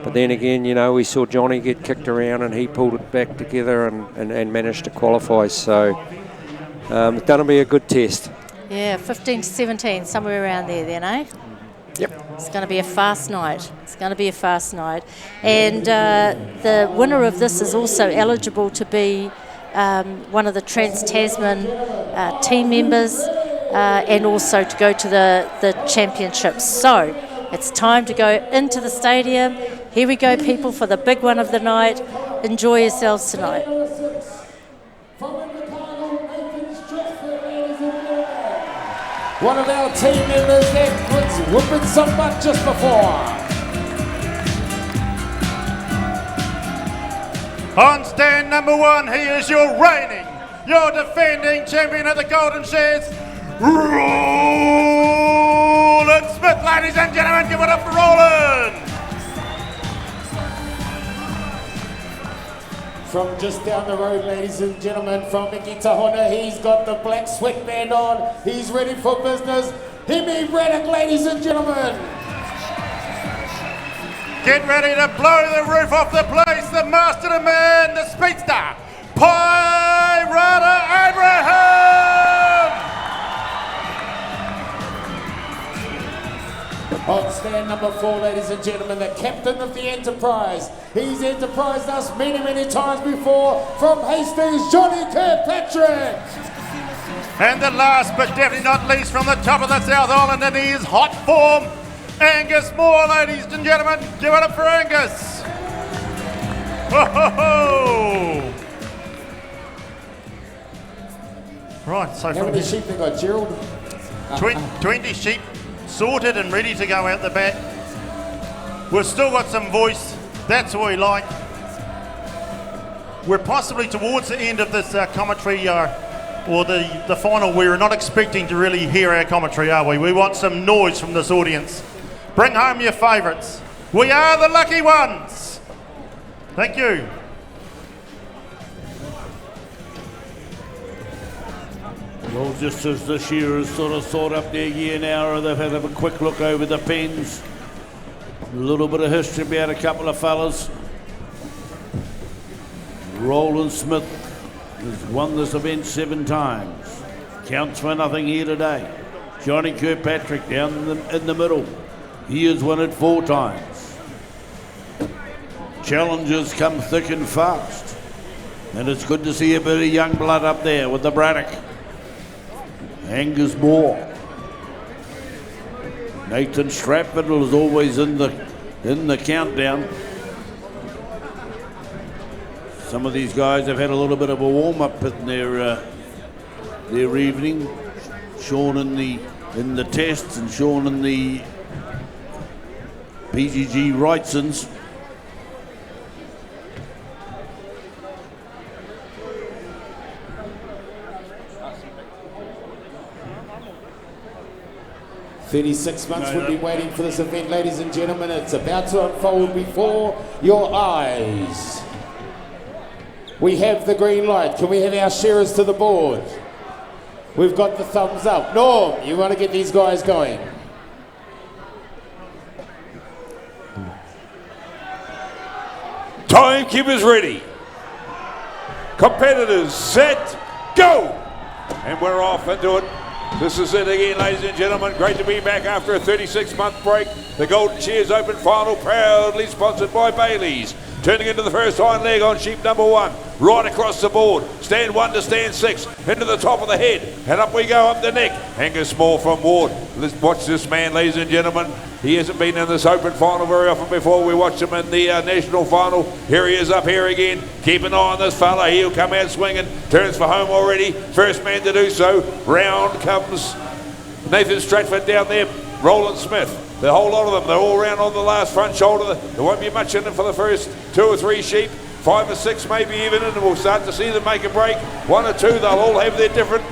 But then again, you know, we saw Johnny get kicked around and he pulled it back together and managed to qualify. So it's going to be a good test. Yeah, 15 to 17, somewhere around there then, eh? Yep. It's going to be a fast night. It's going to be a fast night. And the winner of this is also eligible to be one of the Trans-Tasman team members and also to go to the championships. So it's time to go into the stadium. Here we go, people, for the big one of the night. Enjoy yourselves tonight. One of our team members that was whooping some butt just before. On stand number 1, he is your reigning, your defending champion of the Golden Shears, Roland Smith. Ladies and gentlemen, give it up for Roland. From just down the road, ladies and gentlemen, from Mickey Tahona, he's got the black sweatband on. He's ready for business. Himi Braddock, ladies and gentlemen. Get ready to blow the roof off the place. The master, the man, the speedster, Pirata Abraham. On stand number 4, ladies and gentlemen, the captain of the Enterprise. He's enterprised us many, many times before. From Hastings, Johnny Kirkpatrick. And the last but definitely not least, from the top of the South Island, and he is hot form, Angus Moore, ladies and gentlemen. Give it up for Angus. Ho, ho, ho. Right, so how many sheep they got, Gerald? 20 sheep sorted and ready to go out the back. We've still got some voice. That's what we like. We're possibly towards the end of this commentary or the final. We're not expecting to really hear our commentary, are we? We want some noise from this audience. Bring home your favourites. We are the lucky ones. Thank you. Well, just as the shearers sort of sort up their gear now, they've had a quick look over the pens. A little bit of history about a couple of fellas. Roland Smith has won this event 7 times. Counts for nothing here today. Johnny Kirkpatrick down in the middle. He has won it 4 times. Challengers come thick and fast. And it's good to see a bit of young blood up there with the Braddock. Angus Moore. Nathan Stratford is always in the countdown. Some of these guys have had a little bit of a warm-up in their evening. Sean in the tests and Sean in the PGG Wrightsons. "36 months we've been waiting for this event, ladies and gentlemen. It's about to unfold before your eyes. We have the green light. Can we have our shearers to the board? We've got the thumbs up. Norm, you want to get these guys going? Timekeepers ready. Competitors set, go! And we're off into it. This is it again, ladies and gentlemen. Great to be back after a 36-month break. The Golden Shears Open Final, proudly sponsored by Bailey's. Turning into the first hind leg on sheep number 1. Right across the board. Stand 1 to stand 6. Into the top of the head. And up we go up the neck. Angus Moore from Ward. Let's watch this man, ladies and gentlemen. He hasn't been in this Open Final very often before. We watched him in the National Final. Here he is up here again. Keep an eye on this fella. He'll come out swinging. Turns for home already. First man to do so. Round comes Nathan Stratford down there. Roland Smith. The whole lot of them, they're all round on the last front shoulder. There won't be much in it for the first 2 or 3 sheep. 5 or 6 maybe even, and we'll start to see them make a break. 1 or 2, they'll all have their different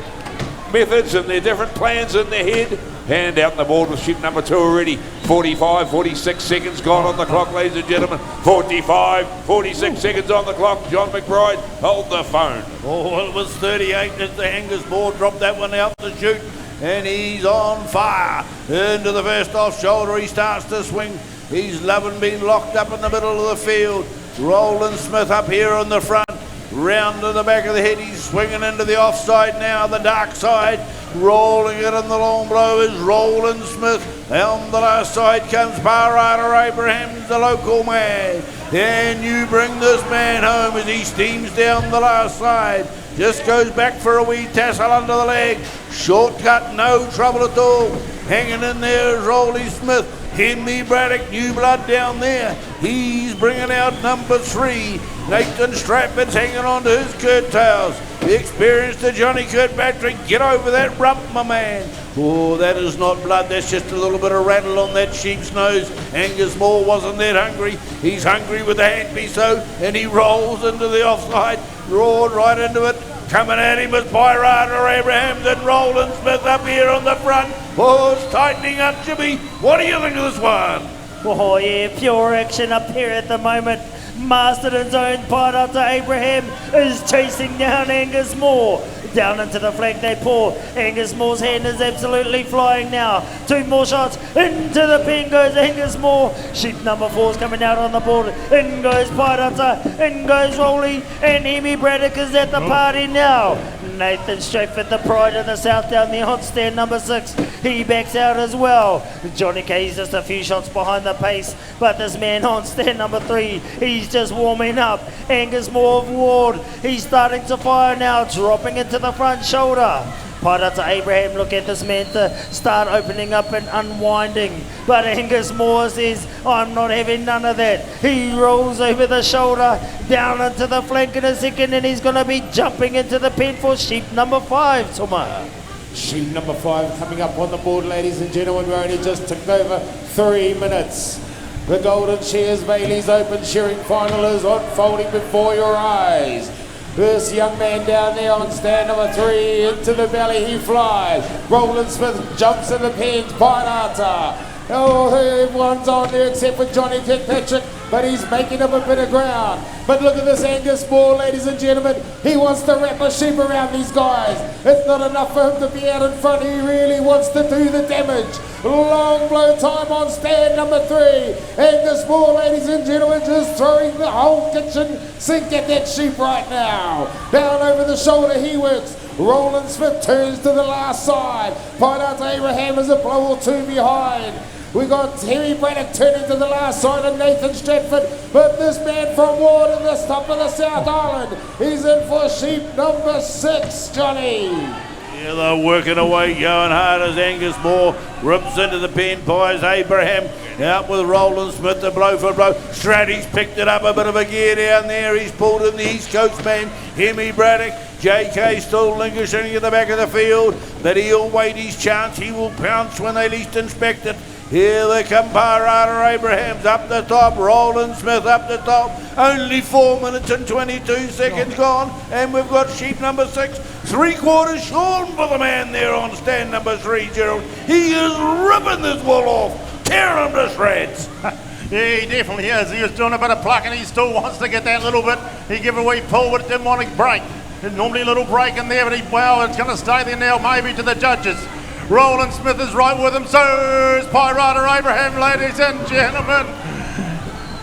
methods and their different plans in their head. And out on the board with sheep number 2 already. 45, 46 seconds gone on the clock, ladies and gentlemen. 45, 46 seconds on the clock. John McBride, hold the phone. Oh, it was 38 as the Angus Moore dropped that one out the chute. And he's on fire. Into the first off shoulder, he starts to swing. He's loving being locked up in the middle of the field. Roland Smith up here on the front. Round to the back of the head, he's swinging into the offside now, the dark side. Rolling it in the long blow is Roland Smith. On the last side comes Parada Abrahams, the local man. And you bring this man home as he steams down the last side. Just goes back for a wee tassel under the leg. Shortcut, no trouble at all. Hanging in there is Rolly Smith. Hemi Braddock, new blood down there. He's bringing out number 3. Nathan Stratford's hanging on to his curtails. The experienced Johnny Kirkpatrick, get over that rump, my man. Oh, that is not blood, that's just a little bit of rattle on that sheep's nose. Angus Moore wasn't that hungry. He's hungry with the handpiece though, and he rolls into the offside, roared right into it. Coming at him is Pirata Abrahams and Roland Smith up here on the front. Oh, it's tightening up, Jimmy. What do you think of this one? Oh yeah, pure action up here at the moment. Masterton's own Pirata Abraham is chasing down Angus Moore. Down into the flank they pour. Angus Moore's hand is absolutely flying now. 2 more shots. Into the pen goes Angus Moore. Sheep number 4 is coming out on the board. In goes Pirata. In goes Rolly. And Hemi Braddock is at the party now. Nathan Stratford, the pride of the South, down there on stand number 6. He backs out as well. Johnny K's just a few shots behind the pace, but this man on stand number 3, he's just warming up. Angus Moore of Ward, he's starting to fire now, dropping into the front shoulder. Pirata Abraham, look at this man to start opening up and unwinding. But Angus Moore says, I'm not having none of that. He rolls over the shoulder, down into the flank in a second, and he's going to be jumping into the pen for sheep number 5, Tuma. Sheep number 5 coming up on the board, ladies and gentlemen. We only just took over 3 minutes. The Golden Shears Bailey's Open Shearing Final is unfolding before your eyes. This young man down there on stand number 3, into the belly he flies. Roland Smith jumps in the pens, Pirata. Oh, everyone's on there except for Johnny Kirkpatrick, but he's making up a bit of ground. But look at this Angus Moore, ladies and gentlemen. He wants to wrap a sheep around these guys. It's not enough for him to be out in front. He really wants to do the damage. Long blow time on stand number 3. Angus Moore, ladies and gentlemen, just throwing the whole kitchen sink at that sheep right now. Down over the shoulder he works. Roland Smith turns to the last side. Pirata Abraham is a blow or 2 behind. We got Hemi Braddock turning to the last side of Nathan Stratford, but this man from Ward in the top of the South Island, he's in for sheep number 6, Johnny. Yeah, they're working away, going hard as Angus Moore rips into the pen, pies Abraham out with Roland Smith, the blow for blow. Stratty's picked it up a bit of a gear down there. He's pulled in the East Coast man, Hemi Braddock. JK still languishing at the back of the field, but he'll wait his chance. He will pounce when they least inspect it. Here they come, Pirata Abrahams up the top, Roland Smith up the top. Only 4 minutes and 22 seconds gone, and we've got sheep number 6. 3/4 shorn for the man there on stand number 3, Gerald. He is ripping this wool off, tearing him to shreds. Yeah, he definitely is. He was doing a bit of plucking. He still wants to get that little bit. He gave a wee pull, but didn't want to break. There's normally a little break in there, but it's going to stay there now, maybe to the judges. Roland Smith is right with him, so is Pirata Abraham, ladies and gentlemen.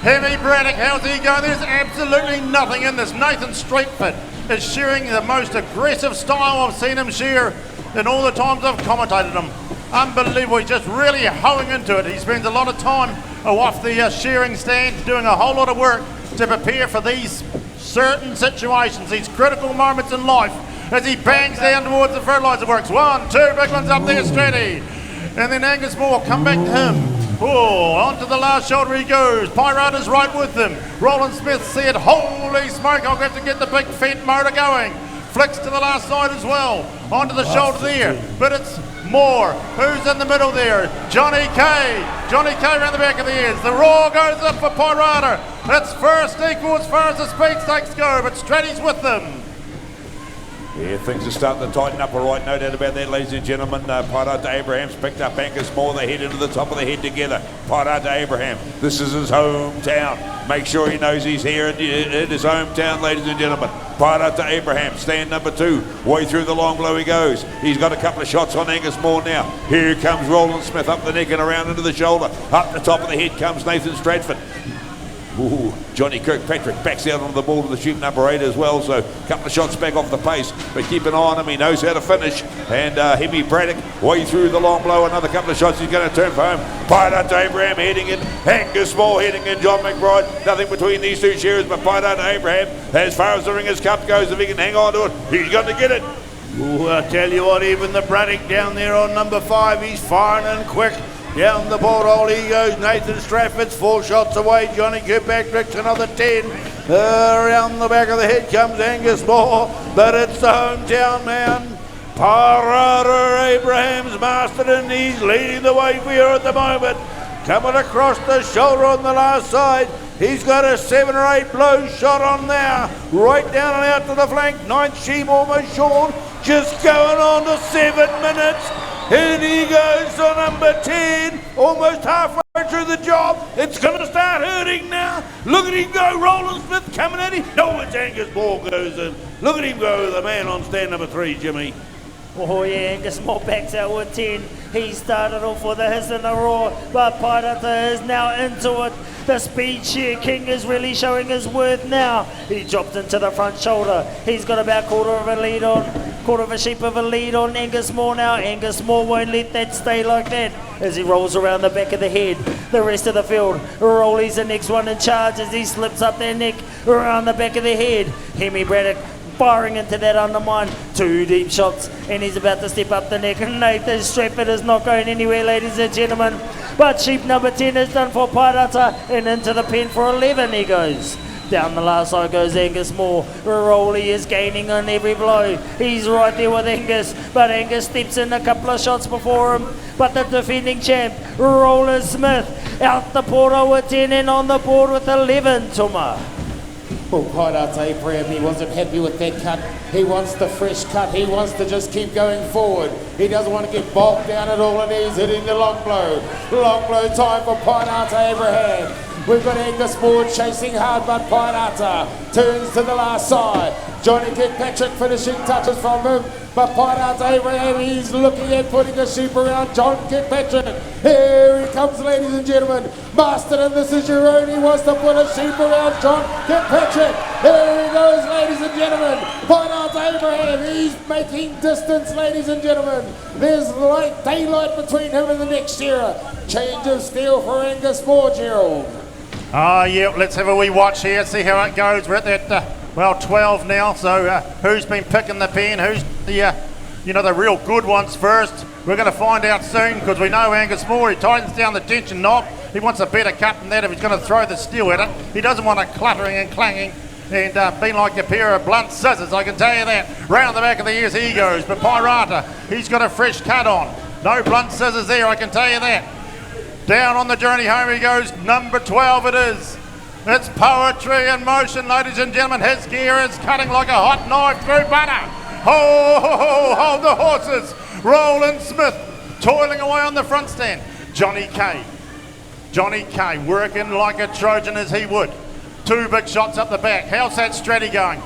Hemi Braddock, how's he going? There's absolutely nothing in this. Nathan Stratford is shearing the most aggressive style I've seen him shear in all the times I've commentated him. Unbelievable, he's just really hoeing into it. He spends a lot of time off the shearing stand, doing a whole lot of work to prepare for these certain situations, these critical moments in life, as he bangs down towards the fertiliser works. 1, 2, big ones up there, Stratty. And then Angus Moore, come back to him. Oh, onto the last shoulder he goes. Pirata's right with him. Roland Smith said, holy smoke, I'll have to get the big fat motor going. Flicks to the last side as well. Onto the shoulder there. But it's Moore. Who's in the middle there? Johnny K. Johnny K around the back of the ears. The roar goes up for Pirata. It's first equal as far as the speed stakes go, but Stratty's with them. Yeah, things are starting to tighten up all right, no doubt about that, ladies and gentlemen. Pirata Abraham's picked up Angus Moore. They head into the top of the head together. Pirata Abraham, this is his hometown. Make sure he knows he's here in his hometown, ladies and gentlemen. Pirata Abraham, stand number 2. Way through the long blow he goes. He's got a couple of shots on Angus Moore now. Here comes Roland Smith up the neck and around into the shoulder. Up the top of the head comes Nathan Stratford. Ooh, Johnny Kirkpatrick backs out onto the ball to the sheep number 8 as well, so a couple of shots back off the pace, but keep an eye on him, he knows how to finish. And Hemi Braddock, way through the long blow, another couple of shots, he's going to turn for home. Pirate Abraham heading in, Angus Moore heading in, John McBride, nothing between these two shearers, but Pirate Abraham, as far as the Ringers Cup goes, if he can hang on to it, he's going to get it. Ooh, I tell you what, even the Braddock down there on number 5, he's firing and quick. Down the board hole he goes, Nathan Stratford's 4 shots away, Johnny Kirkpatrick's another 10. Around the back of the head comes Angus Moore, but it's the hometown man. Pirata Abraham's mastered and he's leading the way for you at the moment. Coming across the shoulder on the last side, he's got a 7 or 8 blow shot on there. Right down and out to the flank, 9th sheep almost shorn, just going on to 7 minutes. And he goes to number 10, almost halfway through the job. It's going to start hurting now. Look at him go, Roland Smith coming at him. No, it's Angus Moore goes in. Look at him go, the man on stand number 3, Jimmy. Oh yeah, Angus Moore backs out with 10. He started off with a hiss and a roar, but Pirata is now into it. The Speed Shear King is really showing his worth now. He dropped into the front shoulder. He's got about quarter of a sheep of a lead on Angus Moore now. Angus Moore won't let that stay like that as he rolls around the back of the head. The rest of the field, Rolly's the next one in charge as he slips up their neck around the back of the head. Hemi Braddock firing into that undermine. 2 deep shots and he's about to step up the neck. Nathan Stratford is not going anywhere, ladies and gentlemen. But sheep number 10 is done for Pirata and into the pen for 11 he goes. Down the last side goes Angus Moore. Rolly is gaining on every blow. He's right there with Angus, but Angus steps in a couple of shots before him. But the defending champ, Roland Smith, out the portal with 10 and on the board with 11, Tuma. Well, Pirate Abraham, he wasn't happy with that cut. He wants the fresh cut. He wants to just keep going forward. He doesn't want to get bogged down at all, and he's hitting the long blow. Long blow time for Pirate Abraham. We've got Angus Moore chasing hard, but Pirata turns to the last side. Johnny Kirkpatrick finishing touches from him, but Pirata Abraham, he's looking at putting a sheep around John Kirkpatrick. Here he comes, ladies and gentlemen. Master, and this is your own. He wants to put a sheep around John Kirkpatrick. Here he goes, ladies and gentlemen. Pirata Abraham, he's making distance, ladies and gentlemen. There's daylight between him and the next shearer. Change of steel for Angus Moore, Gerald. Yeah, let's have a wee watch here, see how it goes. We're at that, 12 now, so who's been picking the pen, who's the, the real good ones first. We're going to find out soon, because we know Angus Moore, he tightens down the tension knob. He wants a better cut than that if he's going to throw the steel at it. He doesn't want it cluttering and clanging and being like a pair of blunt scissors, I can tell you that. Round the back of the ears he goes, but Pirata, he's got a fresh cut on. No blunt scissors there, I can tell you that. Down on the journey home he goes, number 12 it is. It's poetry in motion, ladies and gentlemen. His gear is cutting like a hot knife through butter. Ho, ho, ho, hold the horses. Roland Smith toiling away on the front stand. Johnny K working like a Trojan as he would. 2 big shots up the back. How's that Stratty going?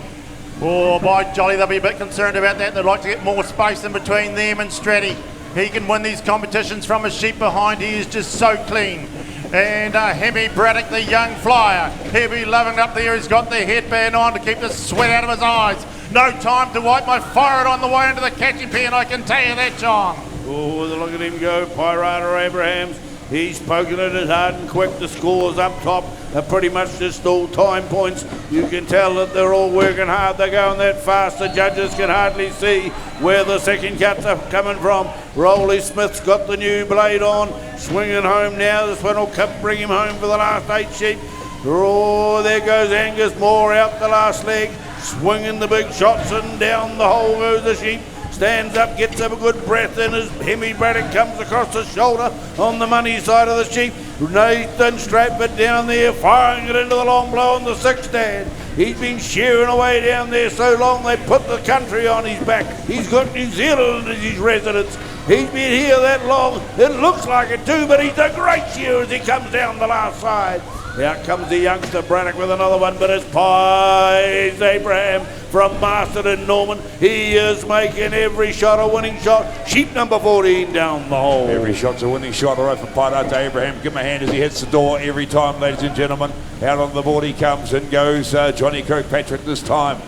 Oh, by jolly, they'll be a bit concerned about that. They'd like to get more space in between them and Stratty. He can win these competitions from a sheep behind. He is just so clean. And Hemi Braddock, the young flyer, he'll be loving up there. He's got the headband on to keep the sweat out of his eyes. No time to wipe my forehead on the way into the catching pen, I can tell you that, John. Oh, look at him go, Pirata Abrahams. He's poking it as hard and quick. The scores up top are pretty much just all time points. You can tell that they're all working hard. They're going that fast. The judges can hardly see where the second cuts are coming from. Rolly Smith's got the new blade on, swinging home now. This one will bring him home for the last 8 sheep. Oh, there goes Angus Moore out the last leg, swinging the big shots, and down the hole goes the sheep. Stands up, gets up a good breath in as Hemi Braddock comes across the shoulder on the money side of the sheep. Nathan Stratford down there, firing it into the long blow on the 6th stand. He's been shearing away down there so long they put the country on his back. He's got New Zealand as his residence. He's been here that long. It looks like it too, but he's a great shearer as he comes down the last side. Out comes the youngster Braddock with another one, but it's Pies Abraham from Masterton Norman. He is making every shot a winning shot. Sheep number 14 down the hole. Every shot's a winning shot. All right for Pies Abraham. Give him a hand as he hits the door every time, ladies and gentlemen. Out on the board he comes and goes Johnny Kirkpatrick this time.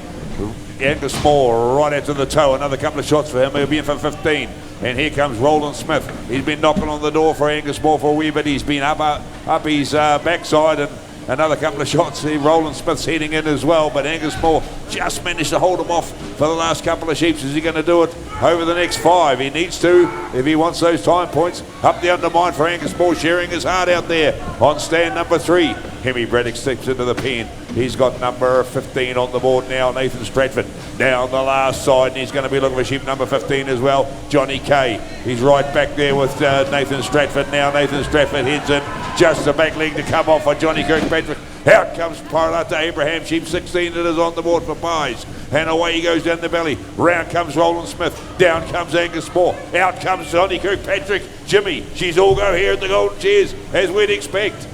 Angus Moore right out to the toe. Another couple of shots for him. He'll be in for 15. And here comes Roland Smith. He's been knocking on the door for Angus Moore for a wee bit. He's been up his backside, and another couple of shots. Roland Smith's heading in as well, but Angus Moore just managed to hold him off for the last couple of sheeps. Is he going to do it over the next 5? He needs to if he wants those time points. Up the undermine for Angus Moore, sharing his heart out there on stand number 3. Hemi Braddock steps into the pen. He's got number 15 on the board now, Nathan Stratford. Down the last side, and he's going to be looking for sheep number 15 as well, Johnny Kay. He's right back there with Nathan Stratford now. Nathan Stratford heads in, just the back leg to come off for Johnny Kirkpatrick. Out comes Pirata Abraham, sheep 16 that is on the board for Pies. And away he goes down the belly. Round comes Roland Smith. Down comes Angus Moore. Out comes Johnny Kirkpatrick. Jimmy, she's all go here at the Golden Shears, as we'd expect.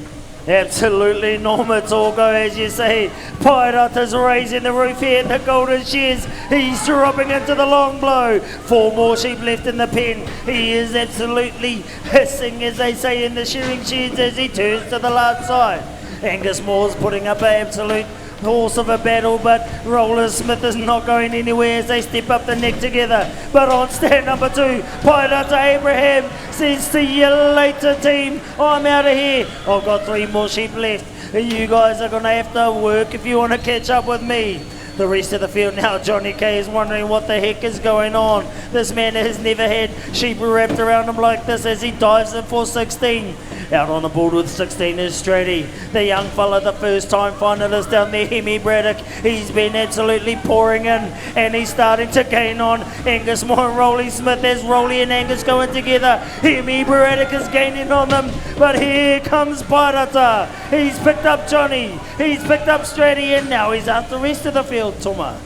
Absolutely, Norma, it's all go as you say. Pirata's raising the roof here in the Golden Shears. He's dropping into the long blow. 4 more sheep left in the pen. He is absolutely hissing, as they say in the shearing sheds, as he turns to the last side. Angus Moore's putting up an absolute horse of a battle, but Roland Smith is not going anywhere as they step up the neck together. But on stand number 2, Pirata Abraham says, see you later, team. I'm out of here. I've got 3 more sheep left. You guys are going to have to work if you want to catch up with me. The rest of the field now, Johnny Kay is wondering what the heck is going on. This man has never had sheep wrapped around him like this as he dives in for 16. Out on the board with 16 is Stratty, the young fella, the first time finalist down there, Hemi Braddock. He's been absolutely pouring in, and he's starting to gain on Angus Moore and Rolly Smith as Rolly and Angus going together. Hemi Braddock is gaining on them, but here comes Pirata. He's picked up Johnny, he's picked up Stratty, and now he's out the rest of the field, Tuma.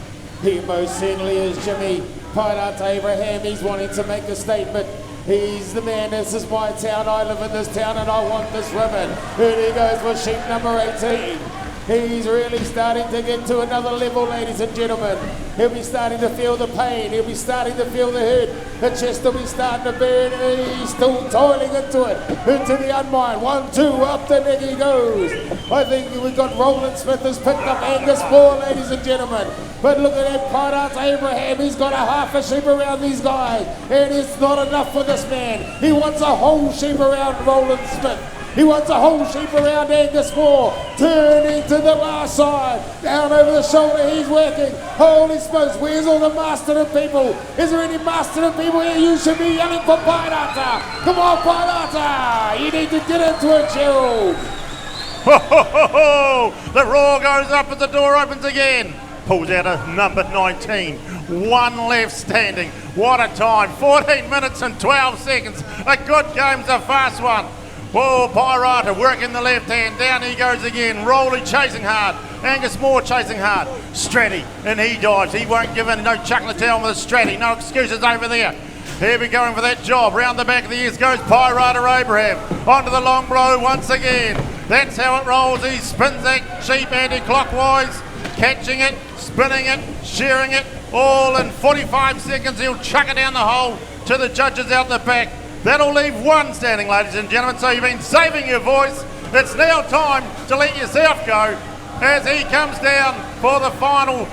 He most certainly is, Jimmy. Pirata Abraham, he's wanting to make a statement. He's the man. This is my town. I live in this town and I want this ribbon. Here he goes for sheep number 18. He's really starting to get to another level, ladies and gentlemen. He'll be starting to feel the pain. He'll be starting to feel the hurt. The chest will be starting to burn. He's still toiling into it. Into the unwind. 1, 2, up the neck he goes. I think we've got Roland Smith has picked up Angus Moore, ladies and gentlemen. But look at that Pirate Abraham. He's got a half a sheep around these guys. And it's not enough for this man. He wants a whole sheep around Roland Smith. He wants a whole sheep around Angus Moore. Turning to the last side. Down over the shoulder, he's working. Holy smokes, where's all the Masterton people? Is there any Masterton people here? You should be yelling for Pirata. Come on, Pirata. You need to get into it, Gerald. Ho, ho, ho, ho. The roar goes up and the door opens again. Pulls out a number 19. 1 left standing. What a time. 14 minutes and 12 seconds. A good game's a fast one. Oh, Pirata working the left hand. Down he goes again. Rolly chasing hard. Angus Moore chasing hard. Stratty, and he dives. He won't give in. No chuck in the tail with a Stratty. No excuses over there. Here we going for that job. Round the back of the ears goes Pirata Abraham. Onto the long blow once again. That's how it rolls. He spins that sheep anti-clockwise. Catching it, spinning it, shearing it. All in 45 seconds. He'll chuck it down the hole to the judges out the back. That'll leave 1 standing, ladies and gentlemen. So you've been saving your voice. It's now time to let yourself go as he comes down for the final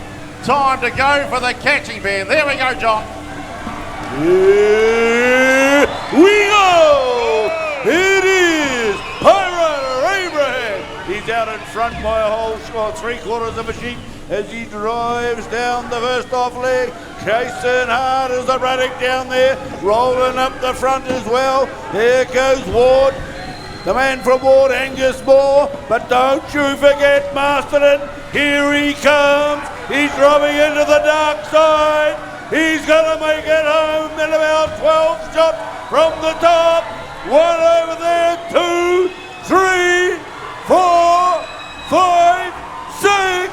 time to go for the catching band. There we go, John. Here we go! It is Pirate Abraham. He's out in front by a whole 3/4 of a sheep as he drives down the first off leg. Chasing hard as the Braddock down there, rolling up the front as well. There goes Ward, the man from Ward, Angus Moore. But don't you forget Masterton. Here he comes. He's dropping into the dark side. He's going to make it home in about 12 shots from the top. 1 over there, 2, 3, 4, 5, 6,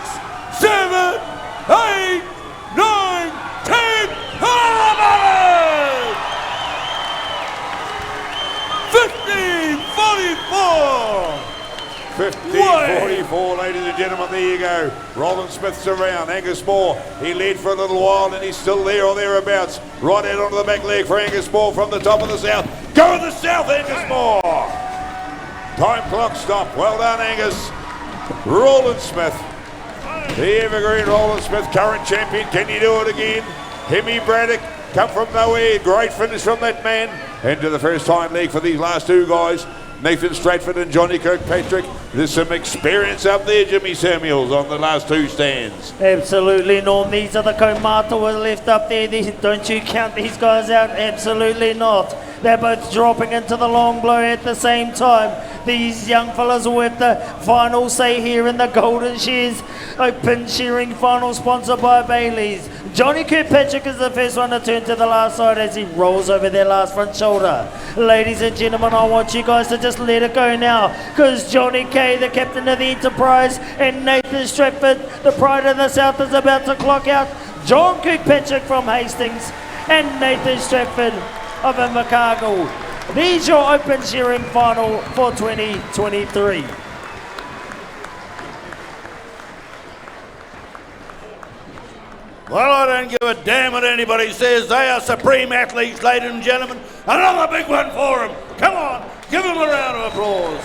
ladies and gentlemen. There you go. Roland Smith's around. Angus Moore, he led for a little while and he's still there or thereabouts. Right out onto the back leg for Angus Moore from the top of the south. Go to the south, Angus Moore. Time clock stop. Well done, Angus. Roland Smith. The evergreen Roland Smith, current champion. Can you do it again? Hemi Braddock, come from nowhere. Great finish from that man. Into the first time leg for these last two guys. Nathan Stratford and Johnny Kirkpatrick. There's some experience up there, Jimmy Samuels, on the last two stands. Absolutely, Norm. These are the Komatawa left up there. Don't you count these guys out? Absolutely not. They're both dropping into the long blow at the same time. These young fellas will have the final say here in the Golden Shears Open Shearing Final, sponsored by Bailey's. Johnny Kirkpatrick is the first one to turn to the last side as he rolls over their last front shoulder. Ladies and gentlemen, I want you guys to just let it go now, because Johnny Kay, the captain of the Enterprise, and Nathan Stratford, the pride of the South, is about to clock out. John Kirkpatrick from Hastings and Nathan Stratford of Invercargill. These your Open Shearing Final for 2023. Well, I don't give a damn what anybody says. They are supreme athletes, ladies and gentlemen. Another big one for them. Come on, give them a round of applause.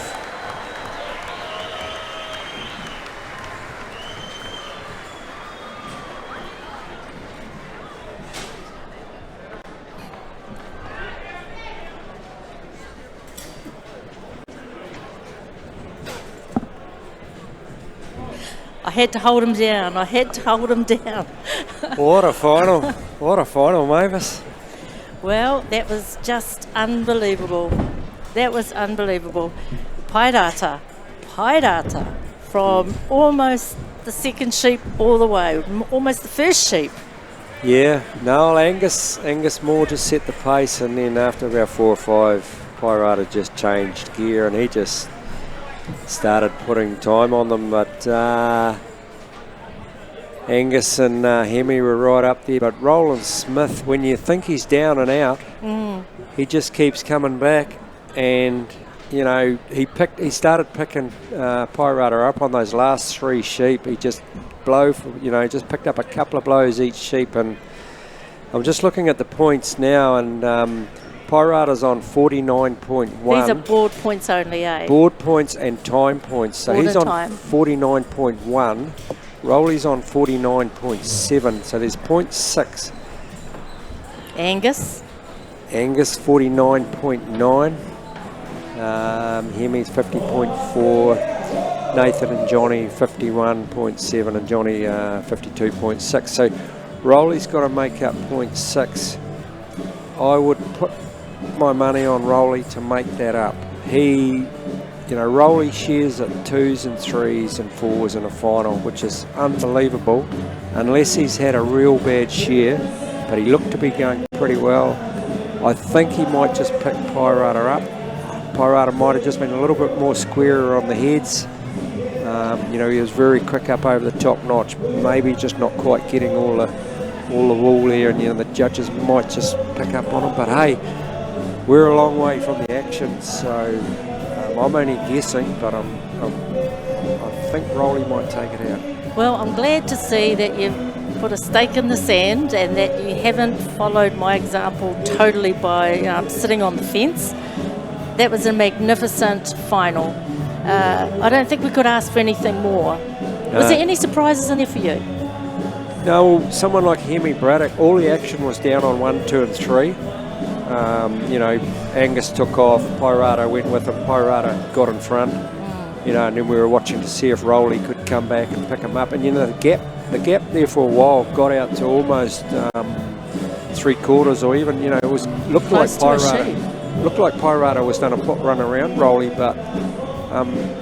I had to hold him down. I had to hold him down. What a final. What a final, Mavis. Well, that was just unbelievable. That was unbelievable. Pairata from almost the second sheep all the way, almost the first sheep. Yeah, no, Angus Moore just set the pace, and then after about 4 or 5, Pirata just changed gear and he just started putting time on them, but Angus and Hemi were right up there. But Roland Smith, when you think he's down and out, he just keeps coming back, and you know he started picking Pirata up on those last 3 sheep. He just just picked up a couple of blows each sheep, and I'm just looking at the points now, and Pirata's on 49.1. These are board points only, eh? Board points and time points. So board he's on time. 49.1. Rolly's on 49.7. So there's 0.6. Angus 49.9. Hemi's 50.4. Nathan and Johnny 51.7, and Johnny 52.6. So Rolly's got to make up 0.6. I would put my money on Rolly to make that up. Rolly shares at 2s and 3s and 4s in a final, which is unbelievable, unless he's had a real bad shear, but he looked to be going pretty well. I think he might just pick Pirata up. Pirata might have just been a little bit more squarer on the heads. He was very quick up over the top notch, maybe just not quite getting all the wool there, and the judges might just pick up on him. But hey, we're a long way from the action, so I'm only guessing, but I think Rolly might take it out. Well, I'm glad to see that you've put a stake in the sand and that you haven't followed my example totally by sitting on the fence. That was a magnificent final. I don't think we could ask for anything more. Was there any surprises in there for you? No, someone like Hemi Braddock, all the action was down on 1, 2 and 3. Angus took off, Pirata went with him, Pirata got in front, and then we were watching to see if Rolly could come back and pick him up. And the gap there for a while got out to almost 3/4, or even, it looked like Pirata was going to run around Rolly, but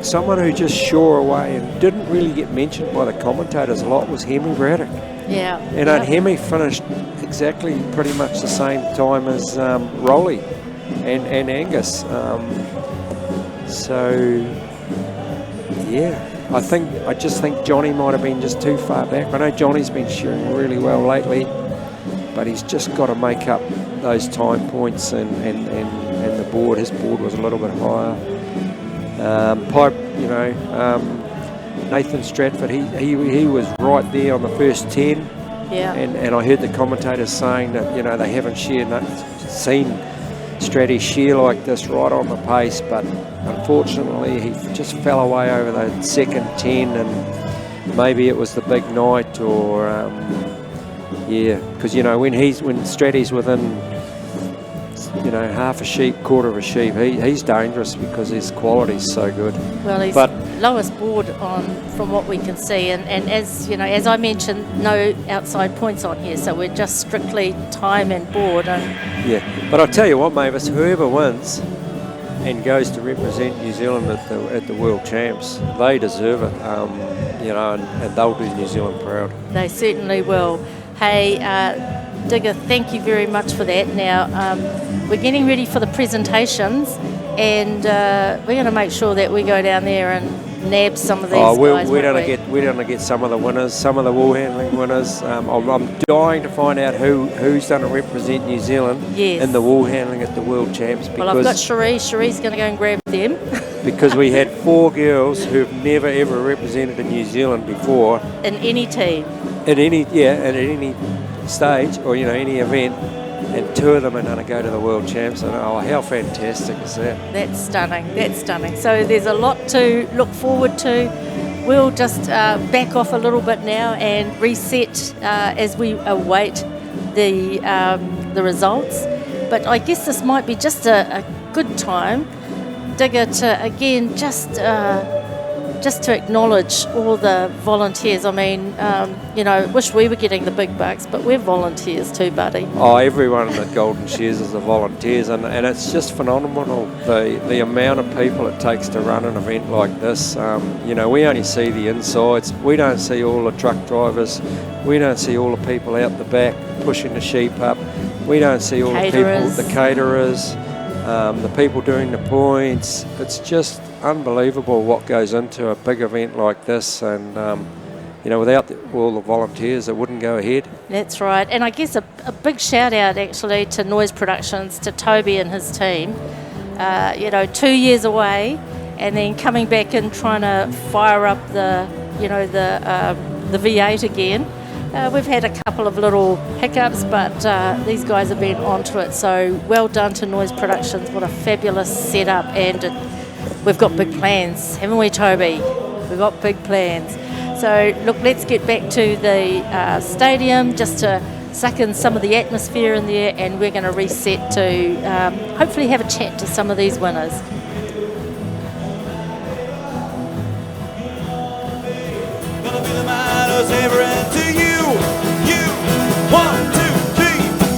someone who just shore away and didn't really get mentioned by the commentators a lot was Hemi Braddock. Yeah. And Hemi finished exactly pretty much the same time as Rolly and Angus. I just think Johnny might have been just too far back. I know Johnny's been shearing really well lately, but he's just got to make up those time points and the board. His board was a little bit higher. Nathan Stratford, he was right there on the first 10. Yeah. And I heard the commentators saying that, you know, they haven't seen Stratty shear like this right on the pace, but unfortunately he just fell away over the second 10, and maybe it was the big night, or yeah, because you know when Stratty's within, you know, half a sheep, quarter of a sheep, he's dangerous because his quality's so good. Well, he's lowest board on from what we can see, and as you know, as I mentioned, no outside points on here, so we're just strictly time and board. And yeah, but I'll tell you what, Mavis, whoever wins and goes to represent New Zealand at the World Champs, they deserve it, you know, and they'll do New Zealand proud. they certainly will. Hey, Digger, thank you very much for that. Now, we're getting ready for the presentations, and we're going to make sure that we go down there and nab some of these guys. We're going to get some of the winners, some of the wool handling winners. I'm dying to find out who's going to represent New Zealand in the wool handling at the World Champs. Well, I've got Cherie. Cherie's going to go and grab them. Because we had 4 girls who've never ever represented in New Zealand before. In any team. At any stage, or you know, any event, and 2 of them are going to go to the World Champs. And oh, how fantastic is that? That's stunning. That's stunning. So there's a lot to look forward to. We'll just back off a little bit now and reset as we await the results. But I guess this might be just a good time, Digger, to again just to acknowledge all the volunteers. I mean, you know, wish we were getting the big bucks, but we're volunteers too, buddy. Oh, everyone at Golden Shears is the volunteers, and it's just phenomenal, the amount of people it takes to run an event like this. You know, we only see the insides. We don't see all the truck drivers. We don't see all the people out the back pushing the sheep up. We don't see all the people, the caterers, the people doing the points. It's just unbelievable what goes into a big event like this, and you know, without all the volunteers, it wouldn't go ahead. That's right, and I guess a big shout out actually to Noise Productions, to Toby and his team. You know, 2 years away, and then coming back and trying to fire up the V8 again. We've had a couple of little hiccups, but these guys have been onto it. So well done to Noise Productions. What a fabulous setup, and we've got big plans, haven't we, Toby? We've got big plans. So look, let's get back to the stadium just to suck in some of the atmosphere in there, and we're going to reset to hopefully have a chat to some of these winners. Gonna be the man who's ever to you. 1, 2, 3,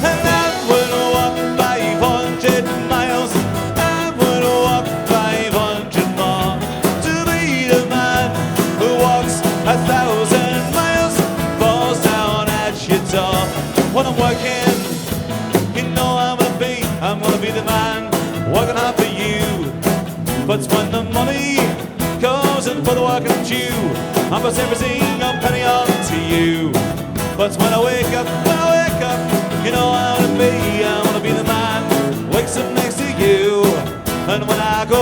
and I'm gonna walk 500 miles. I'm gonna walk 500 more to be the man who walks 1,000 miles, falls down at your door. When I'm working, you know I'm gonna be the man working hard for you. But when the money goes in for the working due, I pass everything I'm penny on to you. But when I wake up, you know I wanna be the man who wakes up next to you. And when I go,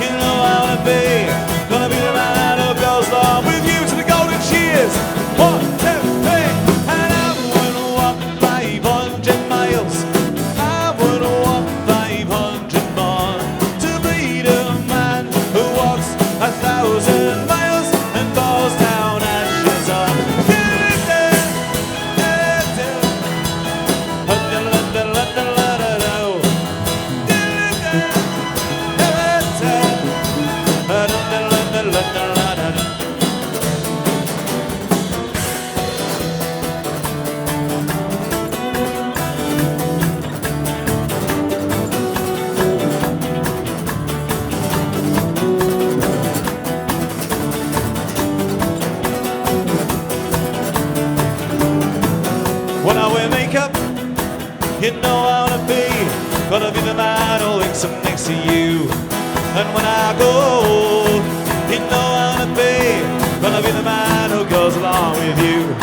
you know I wanna be the man who goes along with you to the Golden Shears. 1, 2, 3, and I'm gonna walk 500 miles. I'm gonna walk 500 more to be the man who walks 1,000 miles and falls down ashes on. When I wear makeup, you know I gonna be the man who wakes up next to you. And when I go, you know I gonna be the man who goes along with you.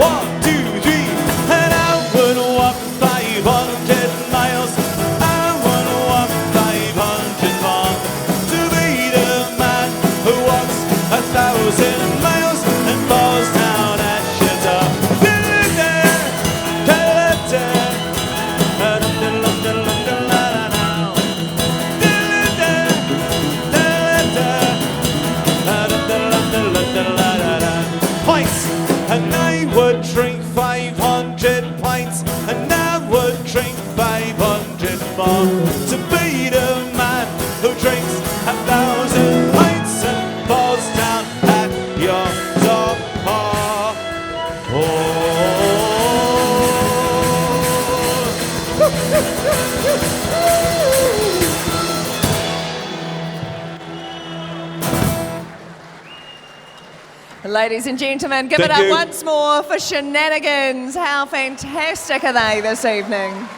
1, 2, 3, and I'm gonna walk 500 miles. I'm gonna walk 500 more to be the man who walks want to be the man who drinks 1,000 pints and falls down at your top bar. Ladies and gentlemen, give it Thank up you. once more for Shenanigans. How fantastic are they this evening?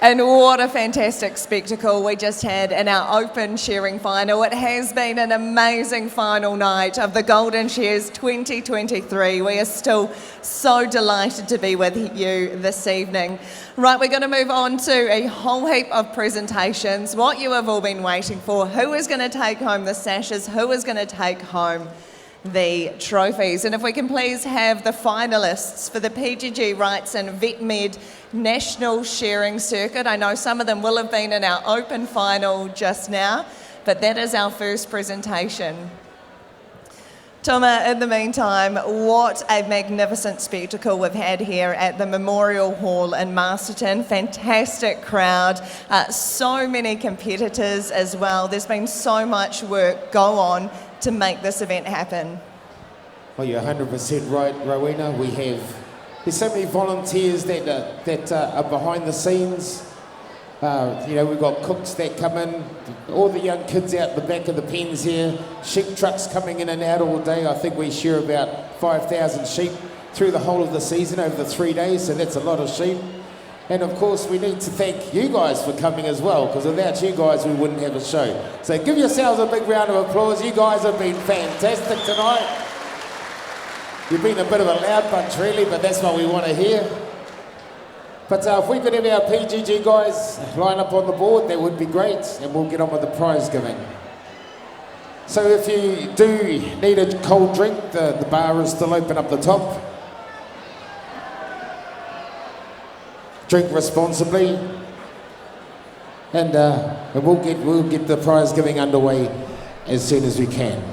And what a fantastic spectacle we just had in our open shearing final. It has been an amazing final night of the Golden Shears 2023. We are still so delighted to be with you this evening. Right, we're going to move on to a whole heap of presentations, what you have all been waiting for, who is going to take home the sashes, who is going to take home the trophies. And if we can please have the finalists for the PGG Rights and VetMed National Shearing Circuit. I know some of them will have been in our open final just now, but that is our first presentation. Toma, in the meantime, what a magnificent spectacle we've had here at the Memorial Hall in Masterton. Fantastic crowd, so many competitors as well. There's been so much work go on to make this event happen. Well, you're 100% right, Rowena. There's so many volunteers that are behind the scenes. We've got cooks that come in, all the young kids out the back of the pens here, sheep trucks coming in and out all day. I think we shear about 5,000 sheep through the whole of the season over the 3 days, so that's a lot of sheep. And of course, we need to thank you guys for coming as well, because without you guys, we wouldn't have a show. So give yourselves a big round of applause. You guys have been fantastic tonight. You've been a bit of a loud bunch, really, but that's what we want to hear. But if we could have our PGG guys line up on the board, that would be great, and we'll get on with the prize giving. So if you do need a cold drink, the bar is still open up the top. Drink responsibly, and we'll get the prize giving underway as soon as we can.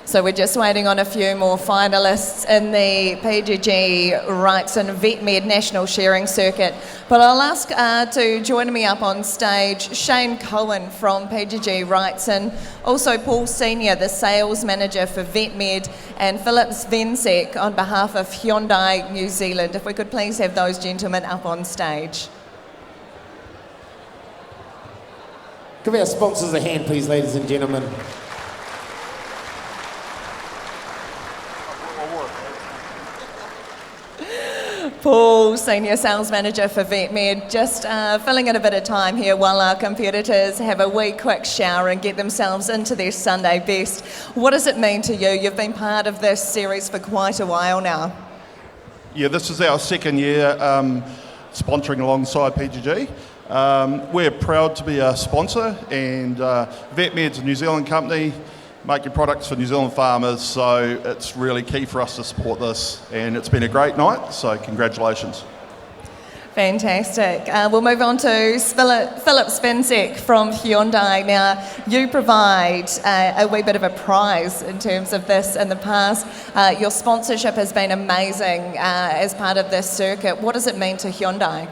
So we're just waiting on a few more finalists in the PGG Rights and VetMed National Shearing Circuit. But I'll ask to join me up on stage Shane Cohen from PGG Rights, and also Paul Senior, the Sales Manager for VetMed, and Philip Svensek on behalf of Hyundai New Zealand. If we could please have those gentlemen up on stage. Give our sponsors a hand, please, ladies and gentlemen. Paul, Senior Sales Manager for VetMed, just filling in a bit of time here while our competitors have a wee quick shower and get themselves into their Sunday best. What does it mean to you? You've been part of this series for quite a while now. Yeah, this is our second year sponsoring alongside PGG. We're proud to be a sponsor, and VetMed's a New Zealand company, making products for New Zealand farmers, so it's really key for us to support this, and it's been a great night, so congratulations. Fantastic. We'll move on to Philip Spinsek from Hyundai. Now, you provide a wee bit of a prize in terms of this in the past. Your sponsorship has been amazing as part of this circuit. What does it mean to Hyundai?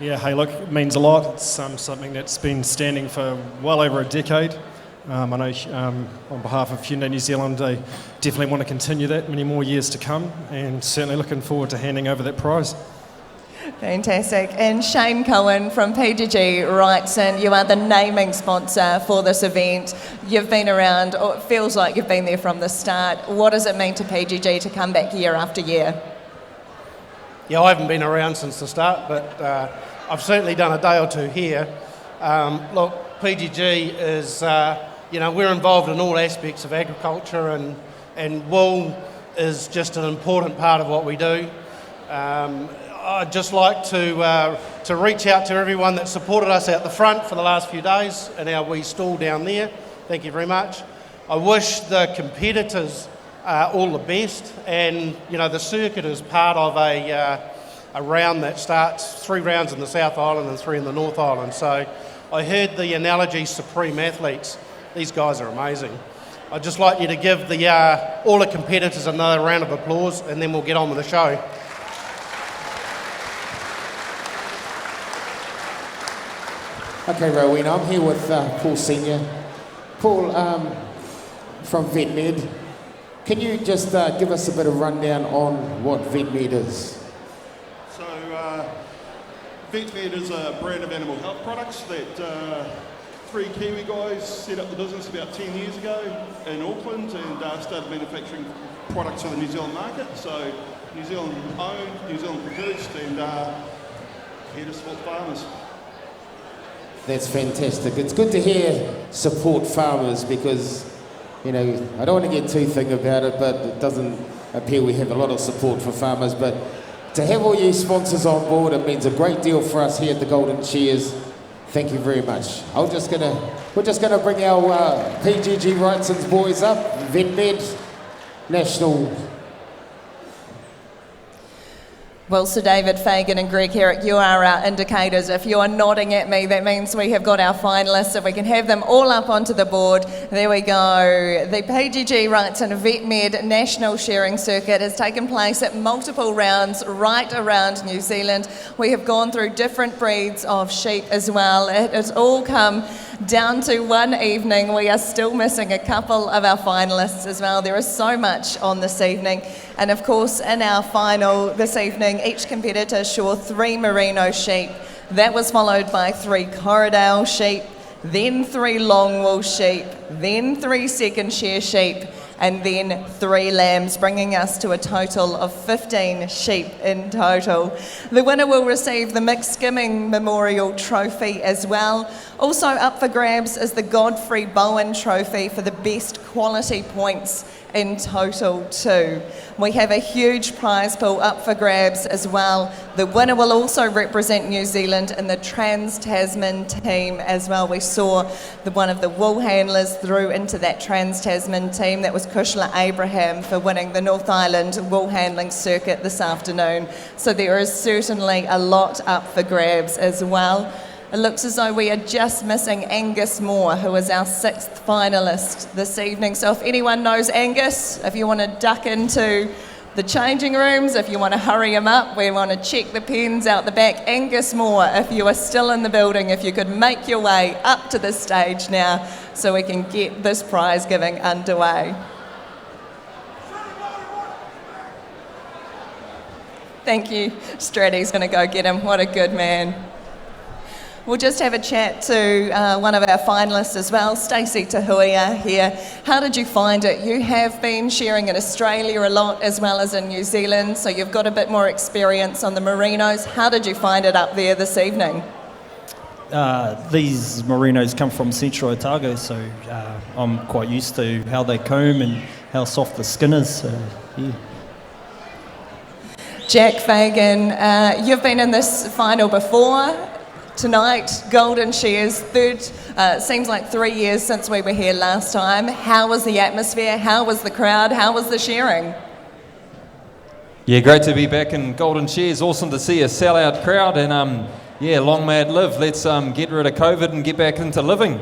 Yeah, hey, look, it means a lot. It's something that's been standing for well over a decade. I know on behalf of Hyundai New Zealand, they definitely want to continue that many more years to come, and certainly looking forward to handing over that prize. Fantastic. And Shane Cohen from PGG Rights, and you are the naming sponsor for this event. You've been around, or it feels like you've been there from the start. What does it mean to PGG to come back year after year? Yeah, I haven't been around since the start, but I've certainly done a day or two here. Look, PGG is, we're involved in all aspects of agriculture, and wool is just an important part of what we do. I'd just like to reach out to everyone that supported us out the front for the last few days in our wee stall down there. Thank you very much. I wish the competitors all the best, and the circuit is part of a round that starts 3 rounds in the South Island and 3 in the North Island. So I heard the analogy supreme athletes. These guys are amazing. I'd just like you to give all the competitors another round of applause, and then we'll get on with the show. Okay, Rowena, I'm here with Paul Senior. Paul, from VetMed. Can you just give us a bit of rundown on what VetMed is? So, VetMed is a brand of animal health products that 3 Kiwi guys set up the business about 10 years ago in Auckland and started manufacturing products for the New Zealand market. So, New Zealand owned, New Zealand produced, and here to support farmers. That's fantastic. It's good to hear support farmers because, you know, I don't want to get too thick about it, but it doesn't appear we have a lot of support for farmers. But to have all you sponsors on board, it means a great deal for us here at the Golden Shears. Thank you very much. We're just gonna bring our PGG Wrightson's boys up. VetMed National. Well, Sir David, Fagan and Greg Herrick, you are our indicators. If you are nodding at me, that means we have got our finalists. If we can have them all up onto the board. There we go. The PGG Wrightson VetMed National Shearing Circuit has taken place at multiple rounds right around New Zealand. We have gone through different breeds of sheep as well. It has all come down to one evening. We are still missing a couple of our finalists as well. There is so much on this evening. And of course, in our final this evening, each competitor shore 3 merino sheep. That was followed by 3 Corriedale sheep, then 3 long wool sheep, then 3 second shear sheep, and then 3 lambs, bringing us to a total of 15 sheep in total. The winner will receive the Mixed Skimming Memorial Trophy as well. Also up for grabs is the Godfrey Bowen Trophy for the best quality points in total too. We have a huge prize pool up for grabs as well. The winner will also represent New Zealand in the Trans-Tasman team as well. We saw one of the wool handlers through into that Trans-Tasman team. That was Kushla Abraham for winning the North Island wool handling circuit this afternoon. So there is certainly a lot up for grabs as well. It looks as though we are just missing Angus Moore, who is our 6th finalist this evening. So if anyone knows Angus, if you want to duck into the changing rooms, if you want to hurry him up, we want to check the pens out the back. Angus Moore, if you are still in the building, if you could make your way up to the stage now so we can get this prize giving underway. Thank you. Stratty's going to go get him. What a good man. We'll just have a chat to one of our finalists as well, Stacey Tahuia here. How did you find it? You have been shearing in Australia a lot as well as in New Zealand, so you've got a bit more experience on the merinos. How did you find it up there this evening? These merinos come from Central Otago, so I'm quite used to how they comb and how soft the skin is, so yeah. Jack Fagan, you've been in this final before. Tonight, Golden Shears, seems like 3 years since we were here last time. How was the atmosphere? How was the crowd? How was the shearing? Yeah, great to be back in Golden Shears. Awesome to see a sellout crowd, and yeah, long may it live. Let's get rid of COVID and get back into living.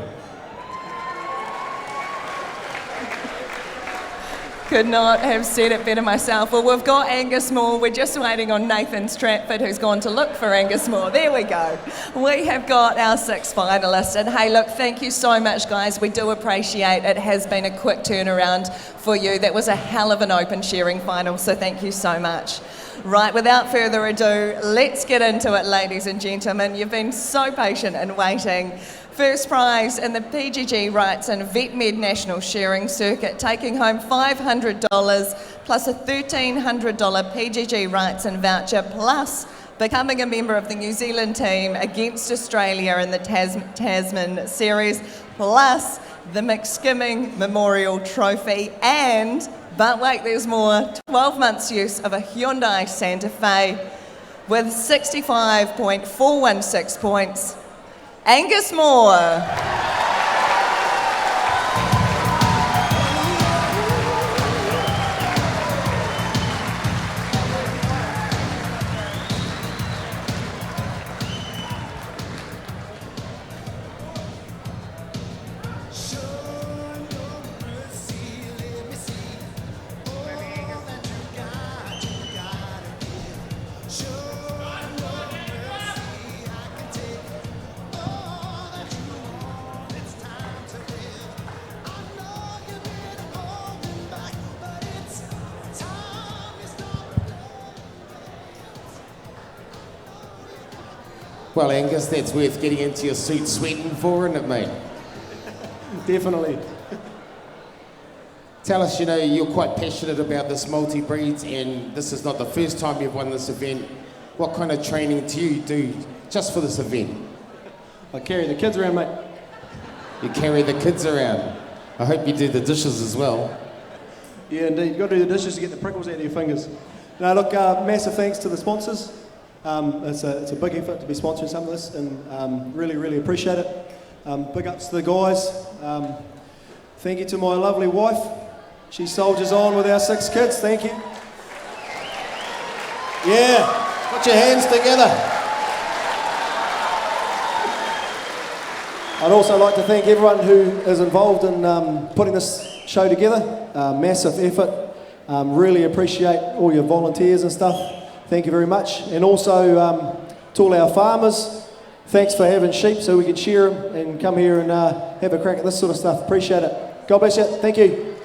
Could not have said it better myself. Well, we've got Angus Moore. We're just waiting on Nathan Stratford, who's gone to look for Angus Moore. There we go. We have got our 6 finalists. And hey, look, thank you so much, guys. We do appreciate it. It has been a quick turnaround for you. That was a hell of an open shearing final, so thank you so much. Right, without further ado, let's get into it, ladies and gentlemen. You've been so patient and waiting. First prize in the PGG Wrightson VetMed National Shearing Circuit, taking home $500 plus a $1,300 PGG Wrightson voucher, plus becoming a member of the New Zealand team against Australia in the Tasman series, plus the Mixed Skimming Memorial Trophy, and, but wait, there's more, 12 months use of a Hyundai Santa Fe with 65.416 points. Angus Moore. Well, Angus, that's worth getting into your suit sweating for, isn't it, mate? Definitely. Tell us, you know, you're quite passionate about this multi-breeds, and this is not the first time you've won this event. What kind of training do you do just for this event? I carry the kids around, mate. You carry the kids around. I hope you do the dishes as well. Yeah, indeed. You've got to do the dishes to get the prickles out of your fingers. Now, look, massive thanks to the sponsors. It's a big effort to be sponsoring some of this, and really, really appreciate it. Big ups to the guys. Thank you to my lovely wife. She soldiers on with our 6 kids. Thank you. Yeah, put your hands together. I'd also like to thank everyone who is involved in putting this show together. Massive effort. Really appreciate all your volunteers and stuff. Thank you very much. And also to all our farmers, thanks for having sheep so we can shear them and come here and have a crack at this sort of stuff. Appreciate it. God bless you. Thank you.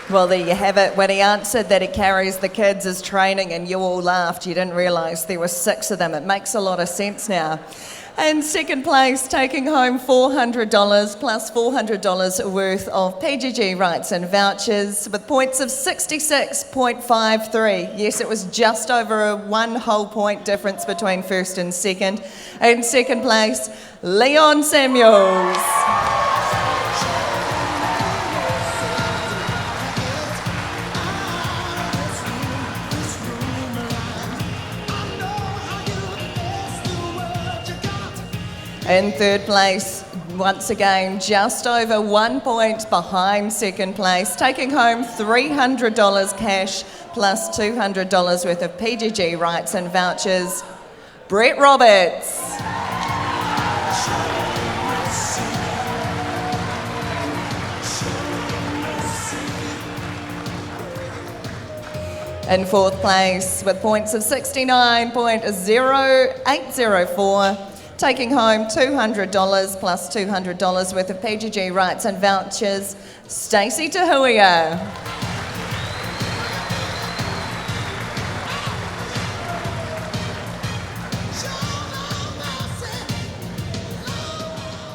Well, there you have it. When he answered that he carries the kids as training and you all laughed, you didn't realise there were 6 of them. It makes a lot of sense now. And second place, taking home $400 plus $400 worth of PGG rights and vouchers with points of 66.53. Yes, it was just over a 1 whole point difference between first and second. And second place, Leon Samuels. In third place, once again, just over 1 point behind second place, taking home $300 cash plus $200 worth of PGG rights and vouchers, Brett Roberts. In fourth place, with points of 69.0804, taking home $200 plus $200 worth of PGG rights and vouchers, Stacey Tahuia.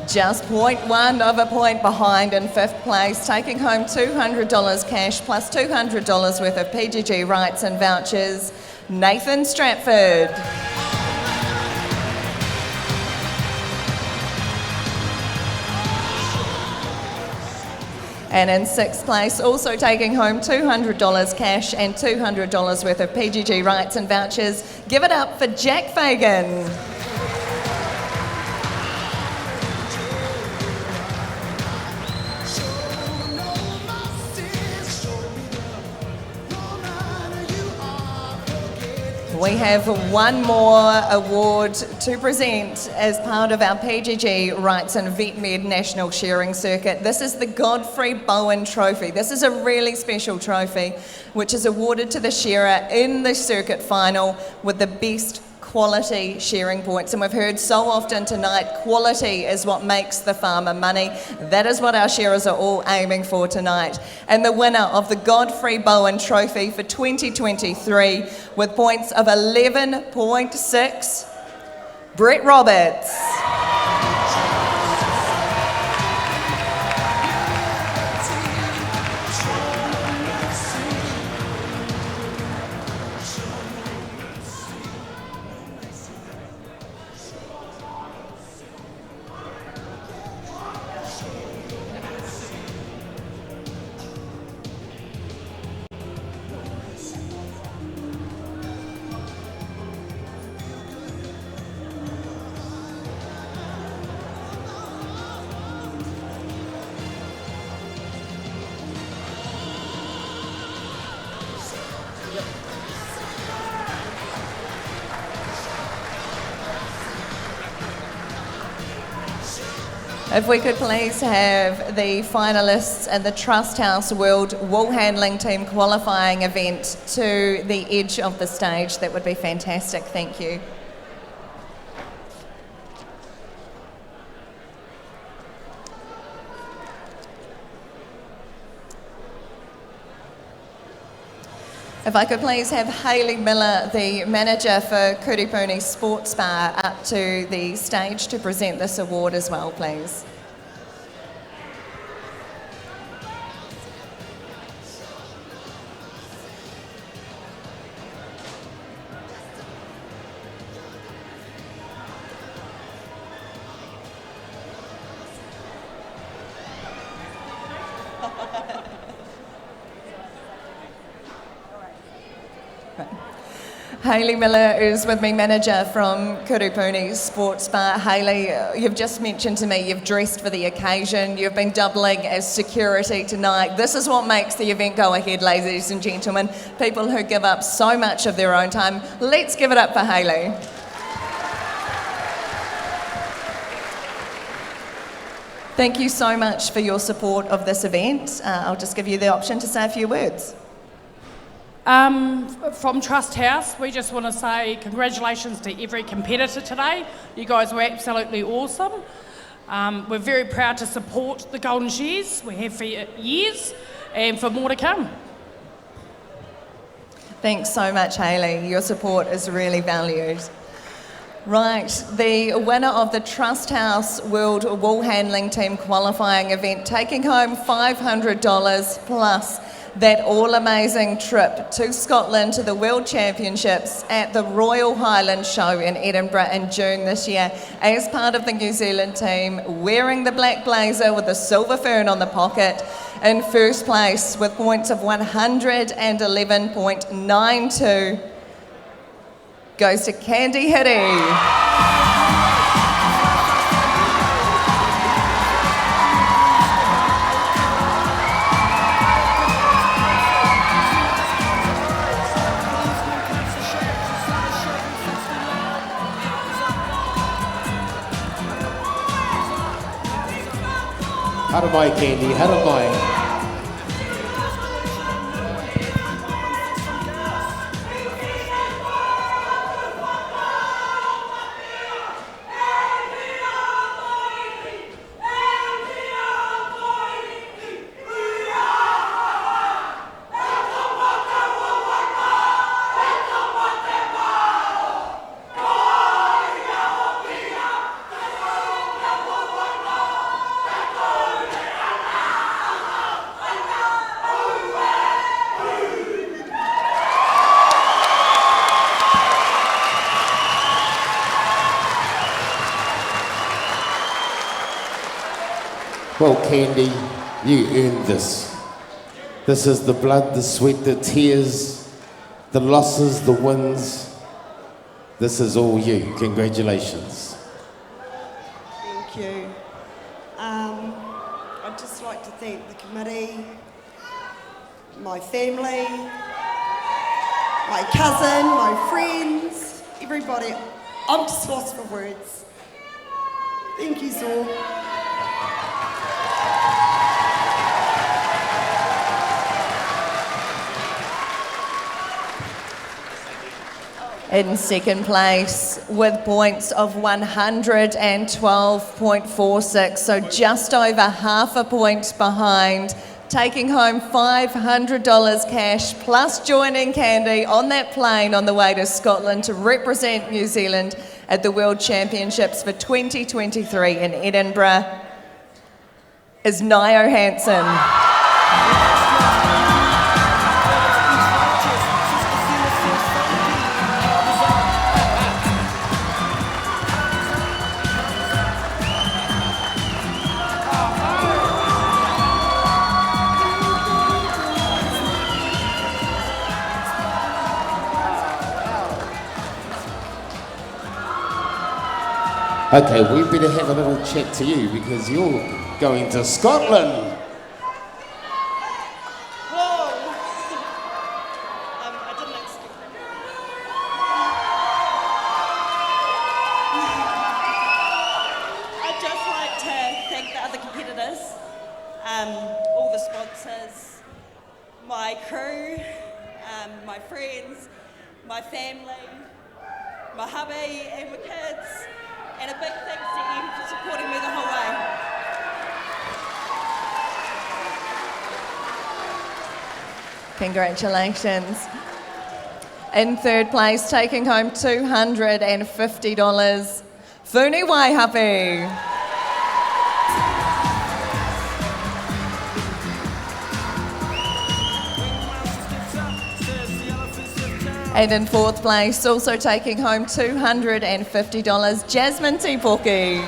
Just 0.1 of a point behind in fifth place, taking home $200 cash plus $200 worth of PGG rights and vouchers, Nathan Stratford. And in sixth place, also taking home $200 cash and $200 worth of PGG rights and vouchers, give it up for Jack Fagan. We have one more award to present as part of our PGG Rights and VetMed National Shearing Circuit. This is the Godfrey Bowen Trophy. This is a really special trophy which is awarded to the shearer in the circuit final with the best quality shearing points. And we've heard so often tonight, quality is what makes the farmer money. That is what our shearers are all aiming for tonight. And the winner of the Godfrey Bowen Trophy for 2023 with points of 11.6, Brett Roberts. If we could please have the finalists and the Trust House World Wool Handling Team qualifying event to the edge of the stage, that would be fantastic. Thank you. If I could please have Hayley Miller, the manager for Kuripuni Sports Bar, up to the stage to present this award as well, please. Hayley Miller is with me, manager from Kuripuni Sports Bar. Hayley, you've just mentioned to me you've dressed for the occasion, you've been doubling as security tonight. This is what makes the event go ahead, ladies and gentlemen. People who give up so much of their own time. Let's give it up for Hayley. Thank you so much for your support of this event. I'll just give you the option to say a few words. From Trust House, we just want to say congratulations to every competitor today. You guys were absolutely awesome. We're very proud to support the Golden Shears. We have for years and for more to come. Thanks so much, Hayley. Your support is really valued. Right, the winner of the Trust House World Wool Handling Team qualifying event, taking home $500 plus that all-amazing trip to Scotland to the World Championships at the Royal Highland Show in Edinburgh in June this year, as part of the New Zealand team, wearing the black blazer with the silver fern on the pocket, in first place with points of 111.92, goes to Candy Hitty. Haramai, Candy, haramai. Well, Candy, you earned this. This is the blood, the sweat, the tears, the losses, the wins. This is all you. Congratulations. Thank you. I'd just like to thank the committee, my family, my cousin, my friends, everybody. I'm just lost for words. Thank you, Zor. In second place with points of 112.46, so just over half a point behind, taking home $500 cash, plus joining Candy on that plane on the way to Scotland to represent New Zealand at the World Championships for 2023 in Edinburgh, is Nio Hansen. Okay, we better have a little chat to you because you're going to Scotland. Whoa! I didn't expect that. I'd just like to thank the other competitors, all the sponsors, my crew, my friends, my family, my hubby and my kids. And a big thanks to Em for supporting me the whole way. Congratulations. In third place, taking home $250, Funi Waihapi. And in fourth place, also taking home $250, Jasmine Tipoki.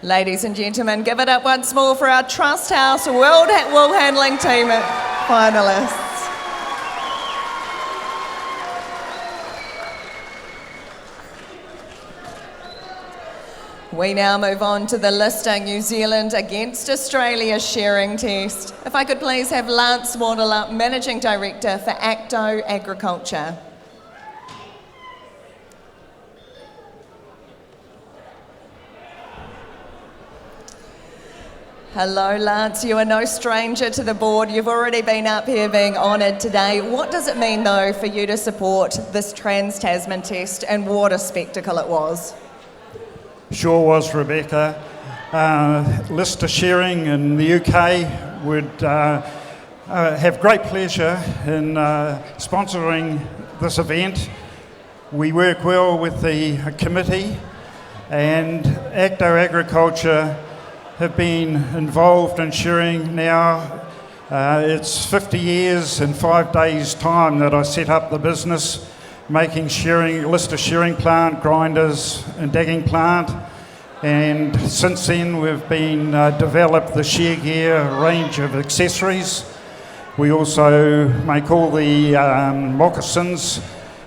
Ladies and gentlemen, give it up once more for our Trust House World Wool Handling Team finalists. We now move on to the Lister New Zealand against Australia shearing test. If I could please have Lance Waddle, Managing Director for Acto Agriculture. Hello, Lance. You are no stranger to the board. You've already been up here being honoured today. What does it mean, though, for you to support this Trans-Tasman test, and what a spectacle it was? Sure was, Rebecca. Lister Shearing in the UK would have great pleasure in sponsoring this event. We work well with the committee, and Acto Agriculture have been involved in shearing now. It's 50 years and 5 days' time that I set up the business, making Lister shearing plant, grinders and digging plant. And since then we've been developed the shear gear range of accessories. We also make all the moccasins,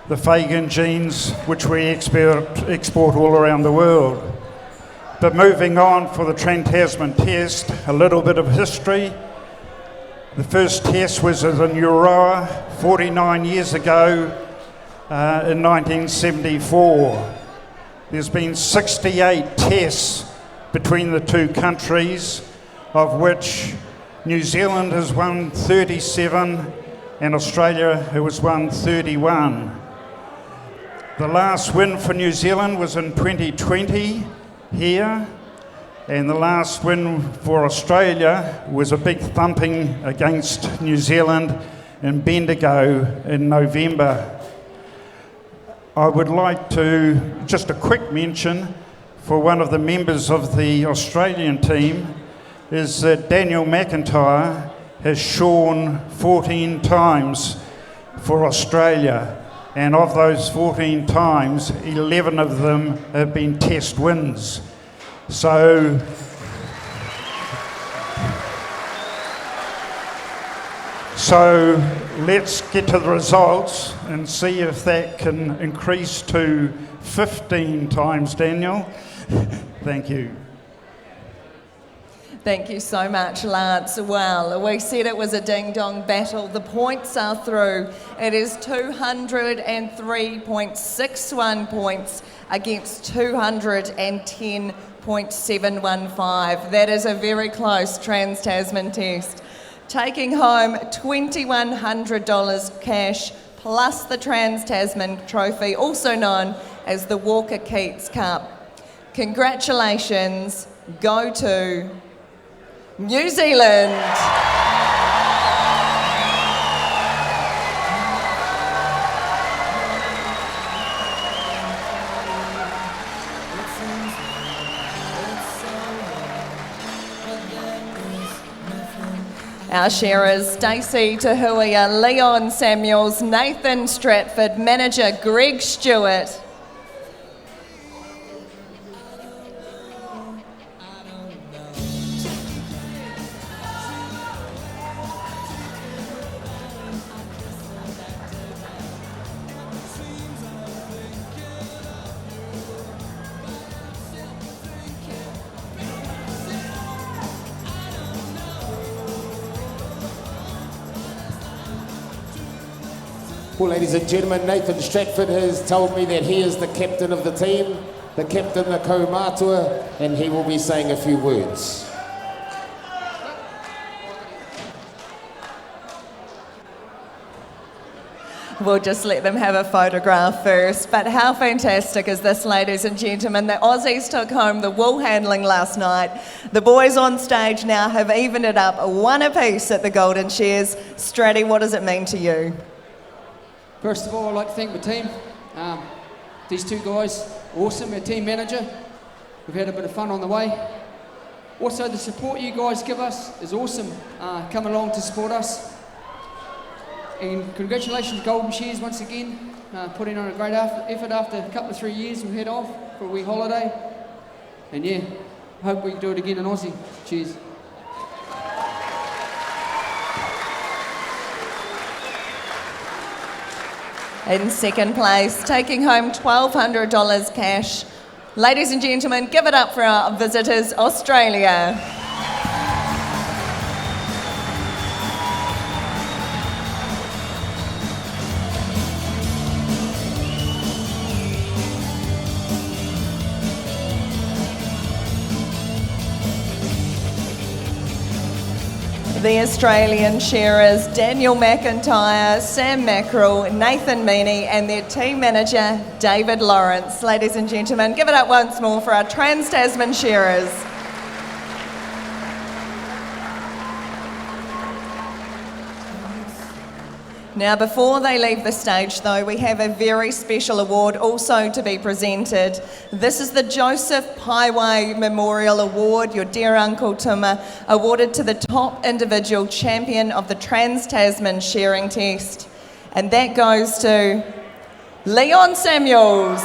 the Fagan jeans, which we export all around the world. But moving on for the Trans-Tasman test, a little bit of history. The first test was in Euroa 49 years ago in 1974. There's been 68 tests between the two countries, of which New Zealand has won 37 and Australia has won 31. The last win for New Zealand was in 2020 here, and the last win for Australia was a big thumping against New Zealand in Bendigo in November. I would like to, just a quick mention for one of the members of the Australian team, is that Daniel McIntyre has shorn 14 times for Australia, and of those 14 times, 11 of them have been test wins. So let's get to the results and see if that can increase to 15 times, Daniel. Thank you. Thank you so much, Lance. Well, we said it was a ding-dong battle. The points are through. It is 203.61 points against 210.715. That is a very close Trans-Tasman test. Taking home $2,100 cash plus the Trans-Tasman trophy, also known as the Walker Keats Cup. Congratulations go to New Zealand. Our shearers, Stacey Tahuia, Leon Samuels, Nathan Stratford, manager Greg Stewart. Well, ladies and gentlemen, Nathan Stratford has told me that he is the captain of the team, the captain, the ko-matua, and he will be saying a few words. We'll just let them have a photograph first. But how fantastic is this, ladies and gentlemen? The Aussies took home the wool handling last night. The boys on stage now have evened it up 1 apiece at the Golden Shears. Stratty, what does it mean to you? First of all, I'd like to thank my team. These two guys, awesome, our team manager. We've had a bit of fun on the way. Also, the support you guys give us is awesome. Come along to support us. And congratulations, Golden Shears, once again. Putting on a great effort after a couple of 3 years we've had off for a wee holiday. And yeah, hope we can do it again in Aussie. Cheers. In second place, taking home $1,200 cash. Ladies and gentlemen, give it up for our visitors, Australia. The Australian shearers, Daniel McIntyre, Sam Mackerel, Nathan Meaney, and their team manager, David Lawrence. Ladies and gentlemen, give it up once more for our Trans-Tasman shearers. Now, before they leave the stage, though, we have a very special award also to be presented. This is the Joseph Paiwai Memorial Award, your dear Uncle Tuma, awarded to the top individual champion of the Trans-Tasman shearing test. And that goes to Leon Samuels.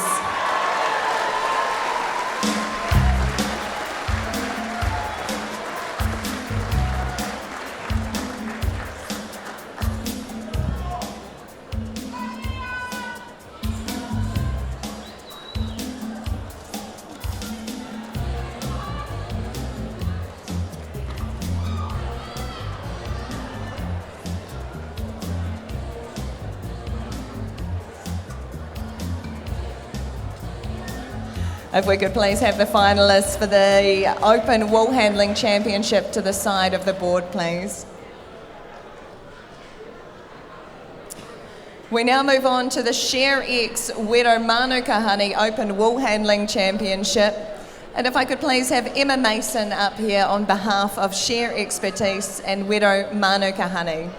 If we could please have the finalists for the Open Wool Handling Championship to the side of the board, please. We now move on to the Shear X Wero Manukahani Open Wool Handling Championship. And if I could please have Emma Mason up here on behalf of Shear Expertise and Wero Manukahani.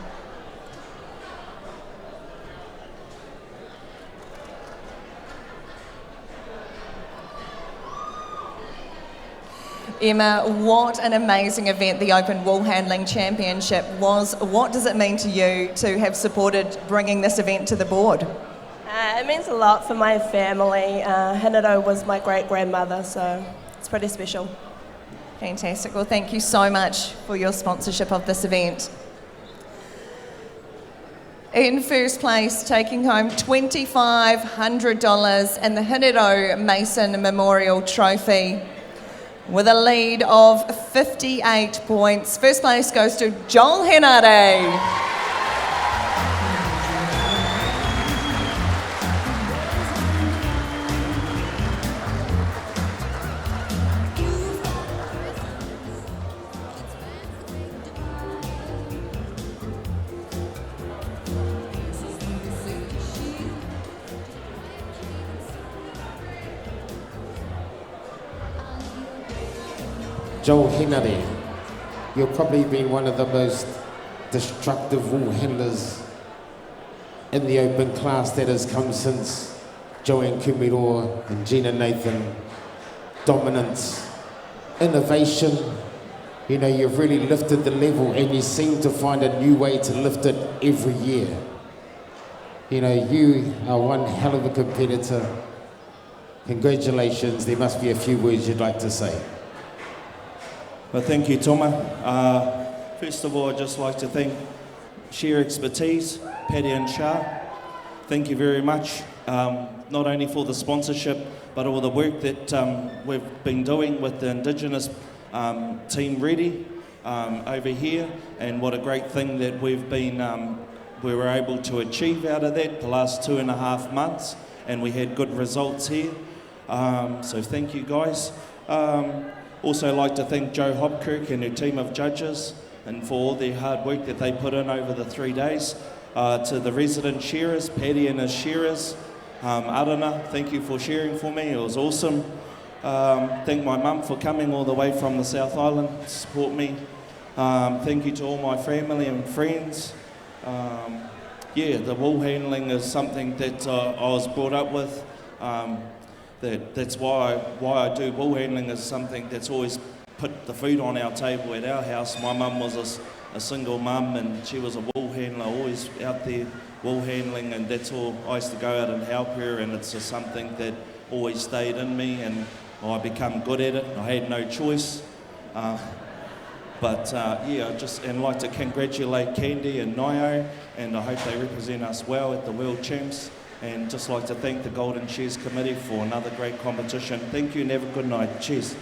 Emma, what an amazing event the Open Wool Handling Championship was. What does it mean to you to have supported bringing this event to the board? It means a lot for my family. Hinado was my great-grandmother, so it's pretty special. Fantastic. Well, thank you so much for your sponsorship of this event. In first place, taking home $2,500 and the Hinado Mason Memorial Trophy, with a lead of 58 points. First place goes to Joel Henare. Joel Henare, you've probably been one of the most destructive wool handlers in the open class that has come since Joanne Kumiroa and Gina Nathan. Dominance, innovation, you know, you've really lifted the level and you seem to find a new way to lift it every year. You know, you are one hell of a competitor. Congratulations. There must be a few words you'd like to say. Well, thank you, Toma. First of all, I'd just like to thank Shear Expertise, Paddy and Shah. Thank you very much, not only for the sponsorship, but all the work that we've been doing with the Indigenous team ready over here, and what a great thing that we've been we were able to achieve out of that the last 2.5 months, and we had good results here. So thank you guys. Also like to thank Joe Hopkirk and her team of judges and for all their hard work that they put in over the 3 days. To the resident shearers, Paddy and his shearers, Arana, thank you for shearing for me, it was awesome. Thank my mum for coming all the way from the South Island to support me. Thank you to all my family and friends. Yeah, the wool handling is something that I was brought up with. That's why I do wool handling, is something that's always put the food on our table at our house. My mum was a single mum, and she was a wool handler, always out there wool handling, and that's all. I used to go out and help her, and it's just something that always stayed in me, and I become good at it. I had no choice. Yeah, and like to congratulate Candy and Nio, and I hope they represent us well at the World Champs. And just like to thank the Golden Shears Committee for another great competition. Thank you and have a good night. Cheers.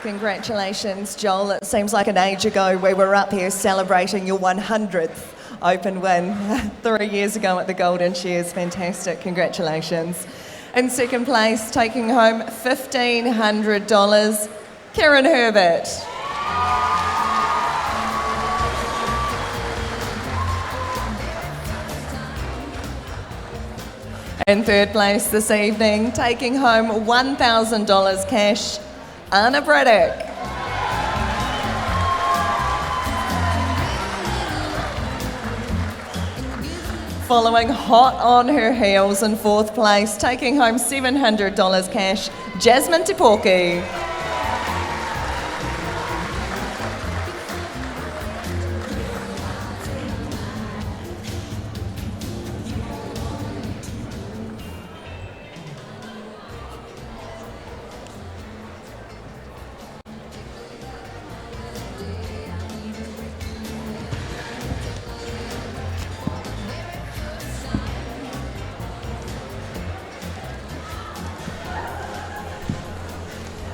Congratulations, Joel. It seems like an age ago we were up here celebrating your 100th Open win 3 years ago at the Golden Shears. Fantastic. Congratulations. In second place, taking home $1,500, Karen Herbert. In third place this evening, taking home $1,000 cash, Anna Braddock. Following hot on her heels in fourth place, taking home $700 cash, Jasmine Tiporki.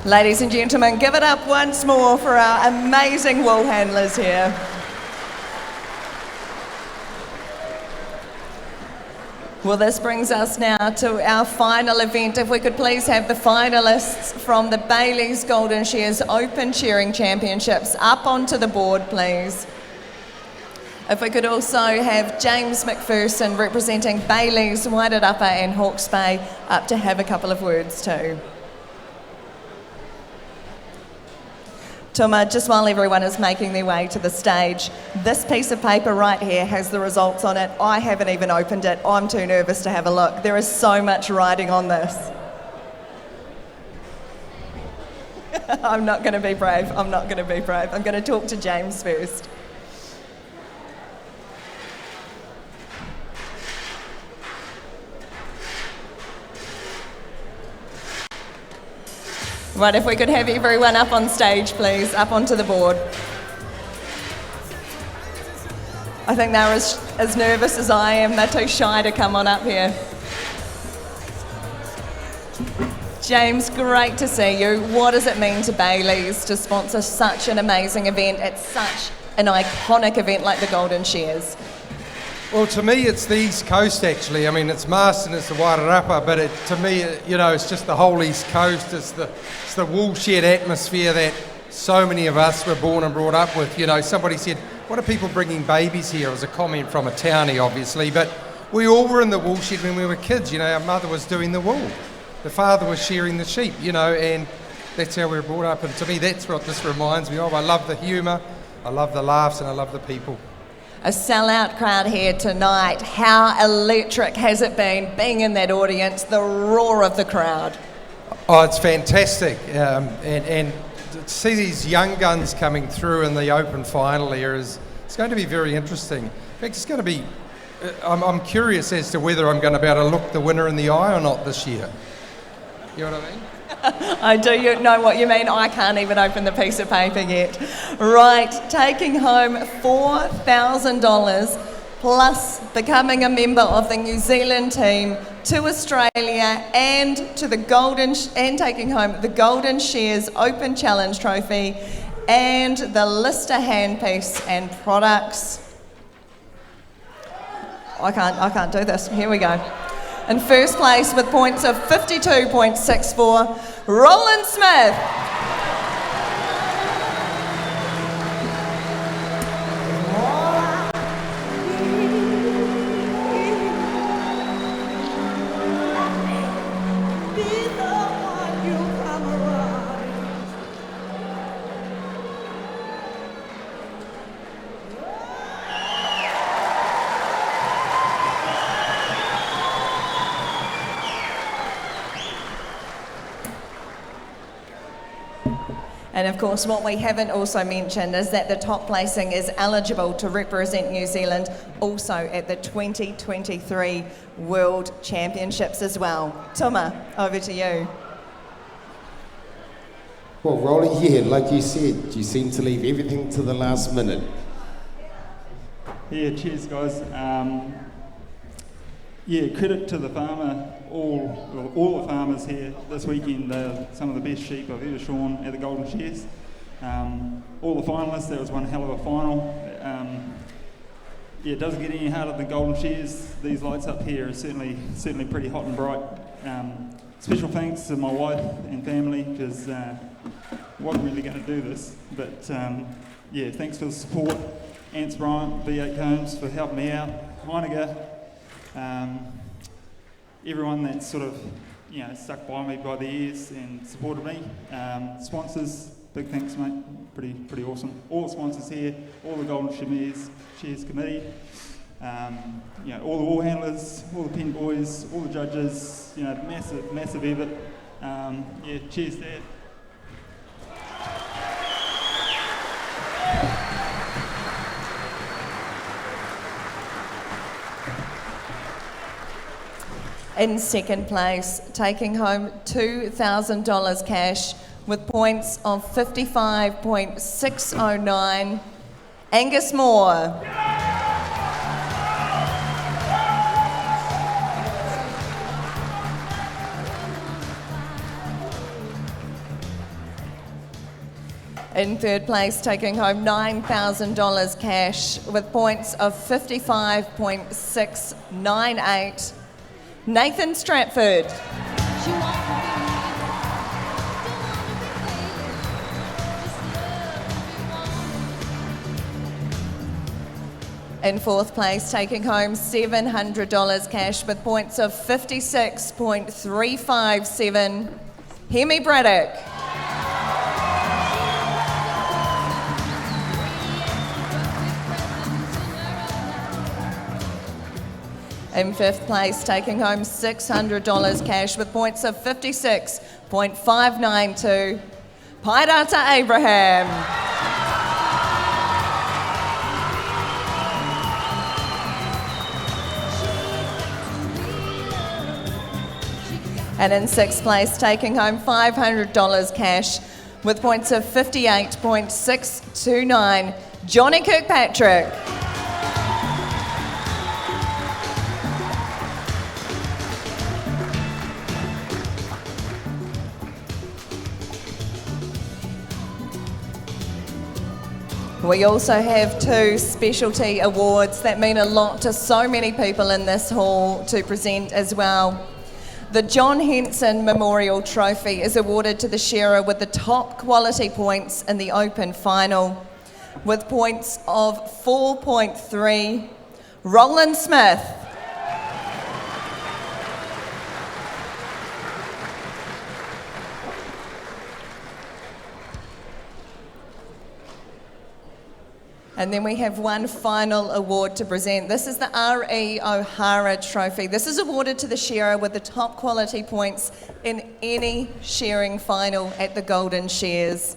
Ladies and gentlemen, give it up once more for our amazing wool handlers here. Well, this brings us now to our final event. If we could please have the finalists from the Bailey's Golden Shears Open Shearing Championships up onto the board, please. If we could also have James McPherson representing Bailey's, Wairarapa and Hawke's Bay up to have a couple of words too. Tuma, just while everyone is making their way to the stage, this piece of paper right here has the results on it. I haven't even opened it. I'm too nervous to have a look. There is so much writing on this. I'm not going to be brave. I'm not going to be brave. I'm going to talk to James first. Right, if we could have everyone up on stage, please, up onto the board. I think they're as nervous as I am. They're too shy to come on up here. James, great to see you. What does it mean to Bailey's to sponsor such an amazing event at such an iconic event like the Golden Shears? Well, to me, it's the East Coast, actually. I mean, it's Marston, it's the Wairarapa, but to me, it's just the whole East Coast. It's the wool shed atmosphere that so many of us were born and brought up with. Somebody said, what are people bringing babies here? It was a comment from a townie, obviously, but we all were in the wool shed when we were kids. Our mother was doing the wool. The father was shearing the sheep, and that's how we were brought up. And to me, that's what this reminds me of. I love the humour, I love the laughs, and I love the people. A sellout crowd here tonight. How electric has it been being in that audience, the roar of the crowd? Oh, it's fantastic. And to see these young guns coming through in the open final here it's going to be very interesting. In fact, it's going to be, I'm curious as to whether I'm going to be able to look the winner in the eye or not this year. You know what I mean? I do know what you mean. I can't even open the piece of paper yet. Right, taking home $4,000 plus becoming a member of the New Zealand team to Australia and to the taking home the Golden Shears Open Challenge Trophy and the Lister handpiece and products. I can't do this. Here we go. In first place with points of 52.64, Roland Smith. And of course, what we haven't also mentioned is that the top placing is eligible to represent New Zealand also at the 2023 World Championships as well. Tuma, over to you. Well, Rolly, yeah, like you said, you seem to leave everything to the last minute. Yeah, cheers, guys. Yeah, credit to the farmer, all the farmers here this weekend. They're some of the best sheep I've ever shorn at the Golden Shears. All the finalists, that was one hell of a final. Yeah, it doesn't get any harder than Golden Shears. These lights up here are certainly pretty hot and bright. Special thanks to my wife and family, because I wasn't really going to do this, but yeah, thanks for the support. Ants Bryant, V8 Combs for helping me out. Heinegger. Everyone that's sort of, stuck by me by the ears and supported me. Sponsors, big thanks, mate. Pretty awesome. All the sponsors here, all the Golden Shears Committee, all the wool handlers, all the pen boys, all the judges. Massive effort. Yeah, cheers, Dad. In second place, taking home $2,000 cash with points of 55.609, Angus Moore. In third place, taking home $9,000 cash with points of 55.698, Nathan Stratford. In fourth place, taking home $700 cash with points of 56.357, Hemi Braddock. In fifth place, taking home $600 cash with points of 56.592, Paidata Abraham. And in sixth place, taking home $500 cash with points of 58.629, Johnny Kirkpatrick. We also have two specialty awards that mean a lot to so many people in this hall to present as well. The John Henson Memorial Trophy is awarded to the shearer with the top quality points in the Open Final, with points of 4.3, Roland Smith. And then we have one final award to present. This is the R.E. O'Hara Trophy. This is awarded to the shearer with the top quality points in any shearing final at the Golden Shears.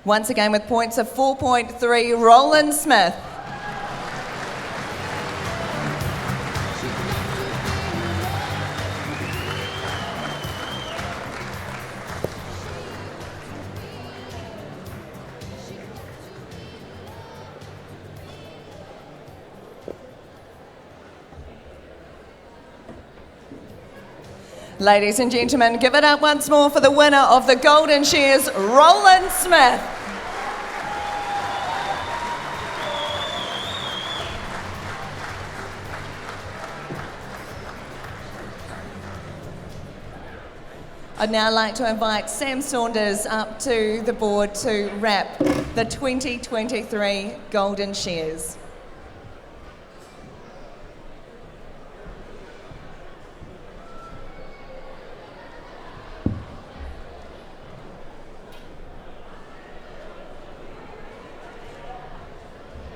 Once again with points of 4.3, Roland Smith. Ladies and gentlemen, give it up once more for the winner of the Golden Shears, Roland Smith. I'd now like to invite Sam Saunders up to the board to wrap the 2023 Golden Shears.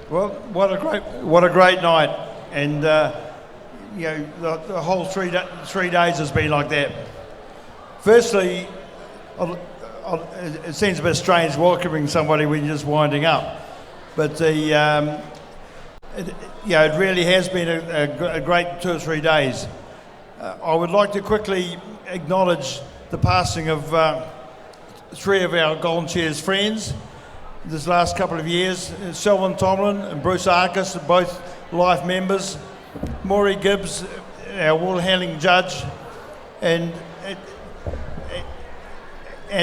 Well, what a great night, and you know the whole 3 days has been like that. Firstly, it seems a bit strange welcoming somebody when you're just winding up, but it really has been a great 2 or 3 days. I would like to quickly acknowledge the passing of 3 of our Golden Shears friends this last couple of years. Selwyn Tomlin and Bruce Arcus, both life members. Maury Gibbs, our wool handling judge, and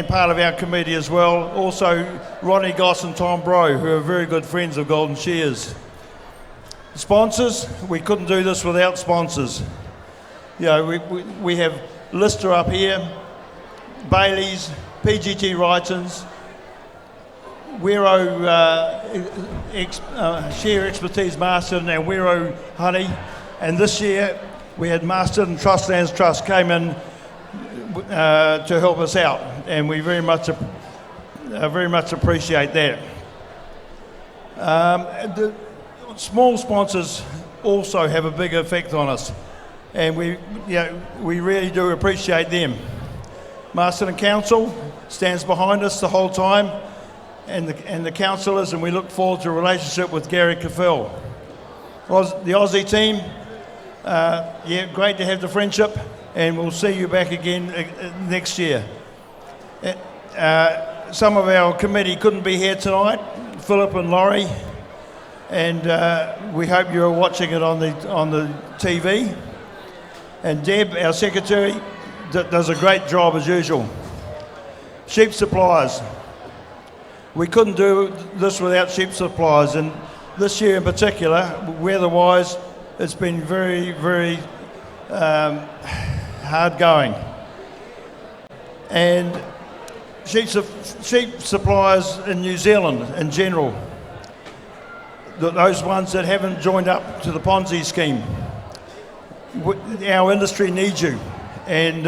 part of our committee as well. Also Ronnie Goss and Tom Bro, who are very good friends of Golden Shears. Sponsors, we couldn't do this without sponsors. You know, we have Lister up here, Bailey's, PGT Wrightons, Wero Shear Expertise Marston and Wero Honey. And this year we had Marston Trustlands Trust came in to help us out, and we very much appreciate that. The small sponsors also have a big effect on us, and we really do appreciate them. Marston and Council stands behind us the whole time, and the councillors, and we look forward to a relationship with Gary Caffell. The Aussie team, great to have the friendship, and we'll see you back again next year. Some of our committee couldn't be here tonight, Philip and Laurie, and we hope you're watching it on the TV. And Deb, our secretary, does a great job as usual. Sheep suppliers. We couldn't do this without sheep suppliers, and this year in particular, weather-wise, it's been very, very hard going. And sheep suppliers in New Zealand in general, those ones that haven't joined up to the Ponzi scheme, our industry needs you, and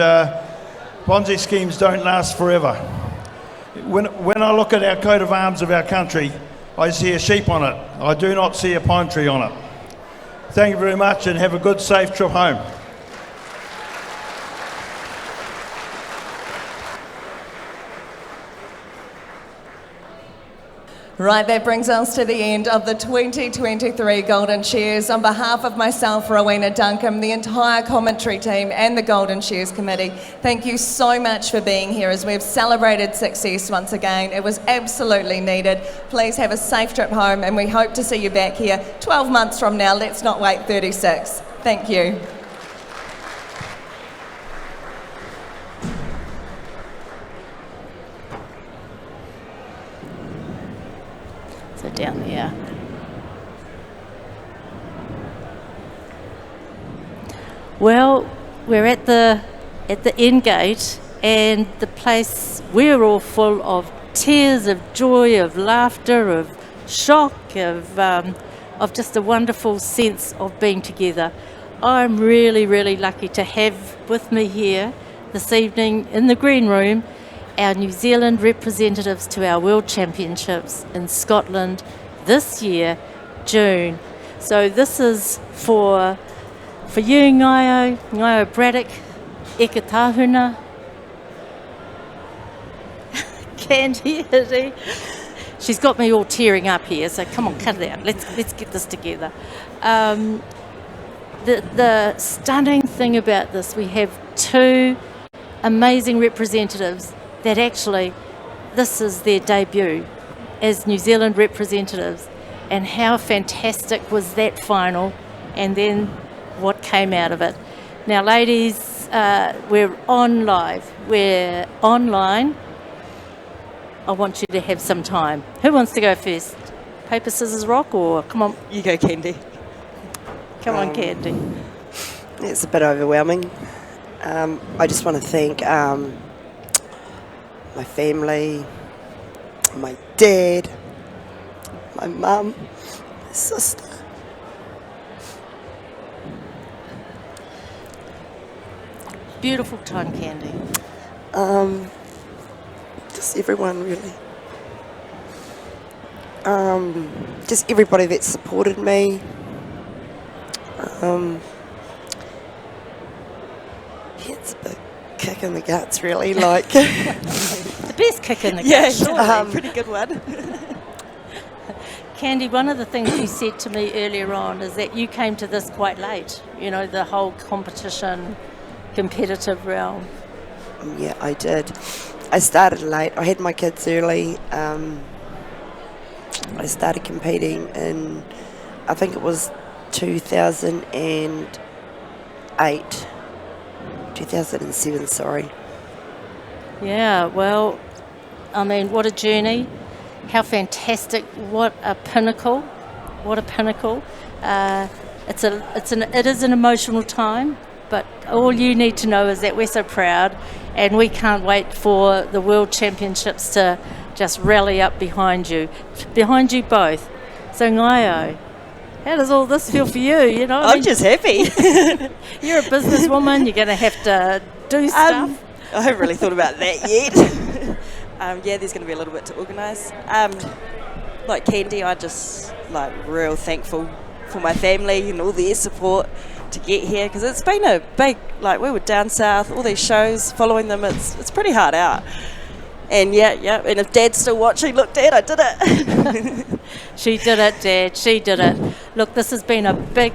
Ponzi schemes don't last forever. When I look at our coat of arms of our country, I see a sheep on it. I do not see a pine tree on it. Thank you very much, and have a good, safe trip home. Right, that brings us to the end of the 2023 Golden Shears. On behalf of myself, Rowena Duncombe, the entire commentary team and the Golden Shears committee, thank you so much for being here as we've celebrated success once again. It was absolutely needed. Please have a safe trip home, and we hope to see you back here 12 months from now. Let's not wait 36. Thank you. So down there. Well, we're at the end gate, and the place, we're all full of tears of joy, of laughter, of shock, of just a wonderful sense of being together. I'm really, really lucky to have with me here this evening in the green room our New Zealand representatives to our World Championships in Scotland this year, June. So this is for you, Ngaio Braddock, Eka Tahuna, Candy Hitty. She's got me all tearing up here, so come on, cut it out. Let's get this together. The stunning thing about this, we have 2 amazing representatives that actually this is their debut as New Zealand representatives, and how fantastic was that final, and then what came out of it. Now ladies, we're on live. We're online. I want you to have some time. Who wants to go first? Paper, scissors, rock, or come on? You go, Candy. Come on, Candy. It's a bit overwhelming. I just want to thank my family, my dad, my mum, my sister. Beautiful time, Candy. Just everyone, really. Just everybody that supported me. It's a big kick in the guts, really. Like the best kick in the yeah, guts. surely. Pretty good one. Candy, one of the things you said to me earlier on is that you came to this quite late. You know, the whole competition, competitive realm. Yeah, I did. I started late. I had my kids early. I started competing in, I think it was 2008. 2007, sorry. Yeah, well, I mean, what a journey. How fantastic. What a pinnacle. What a pinnacle. It is an emotional time, but all you need to know is that we're so proud and we can't wait for the World Championships to just rally up behind you both. So Ngaio, how does all this feel for you? You know, I'm just happy. You're a businesswoman. You're going to have to do stuff. I haven't really thought about that yet. Yeah, there's going to be a little bit to organise. Like Candy, I just real thankful for my family and all their support to get here, because it's been a big, we were down south, all these shows, following them. It's pretty hard out. And yeah, and if Dad's still watching, look, Dad, I did it. She did it, Dad, she did it. Look, this has been a big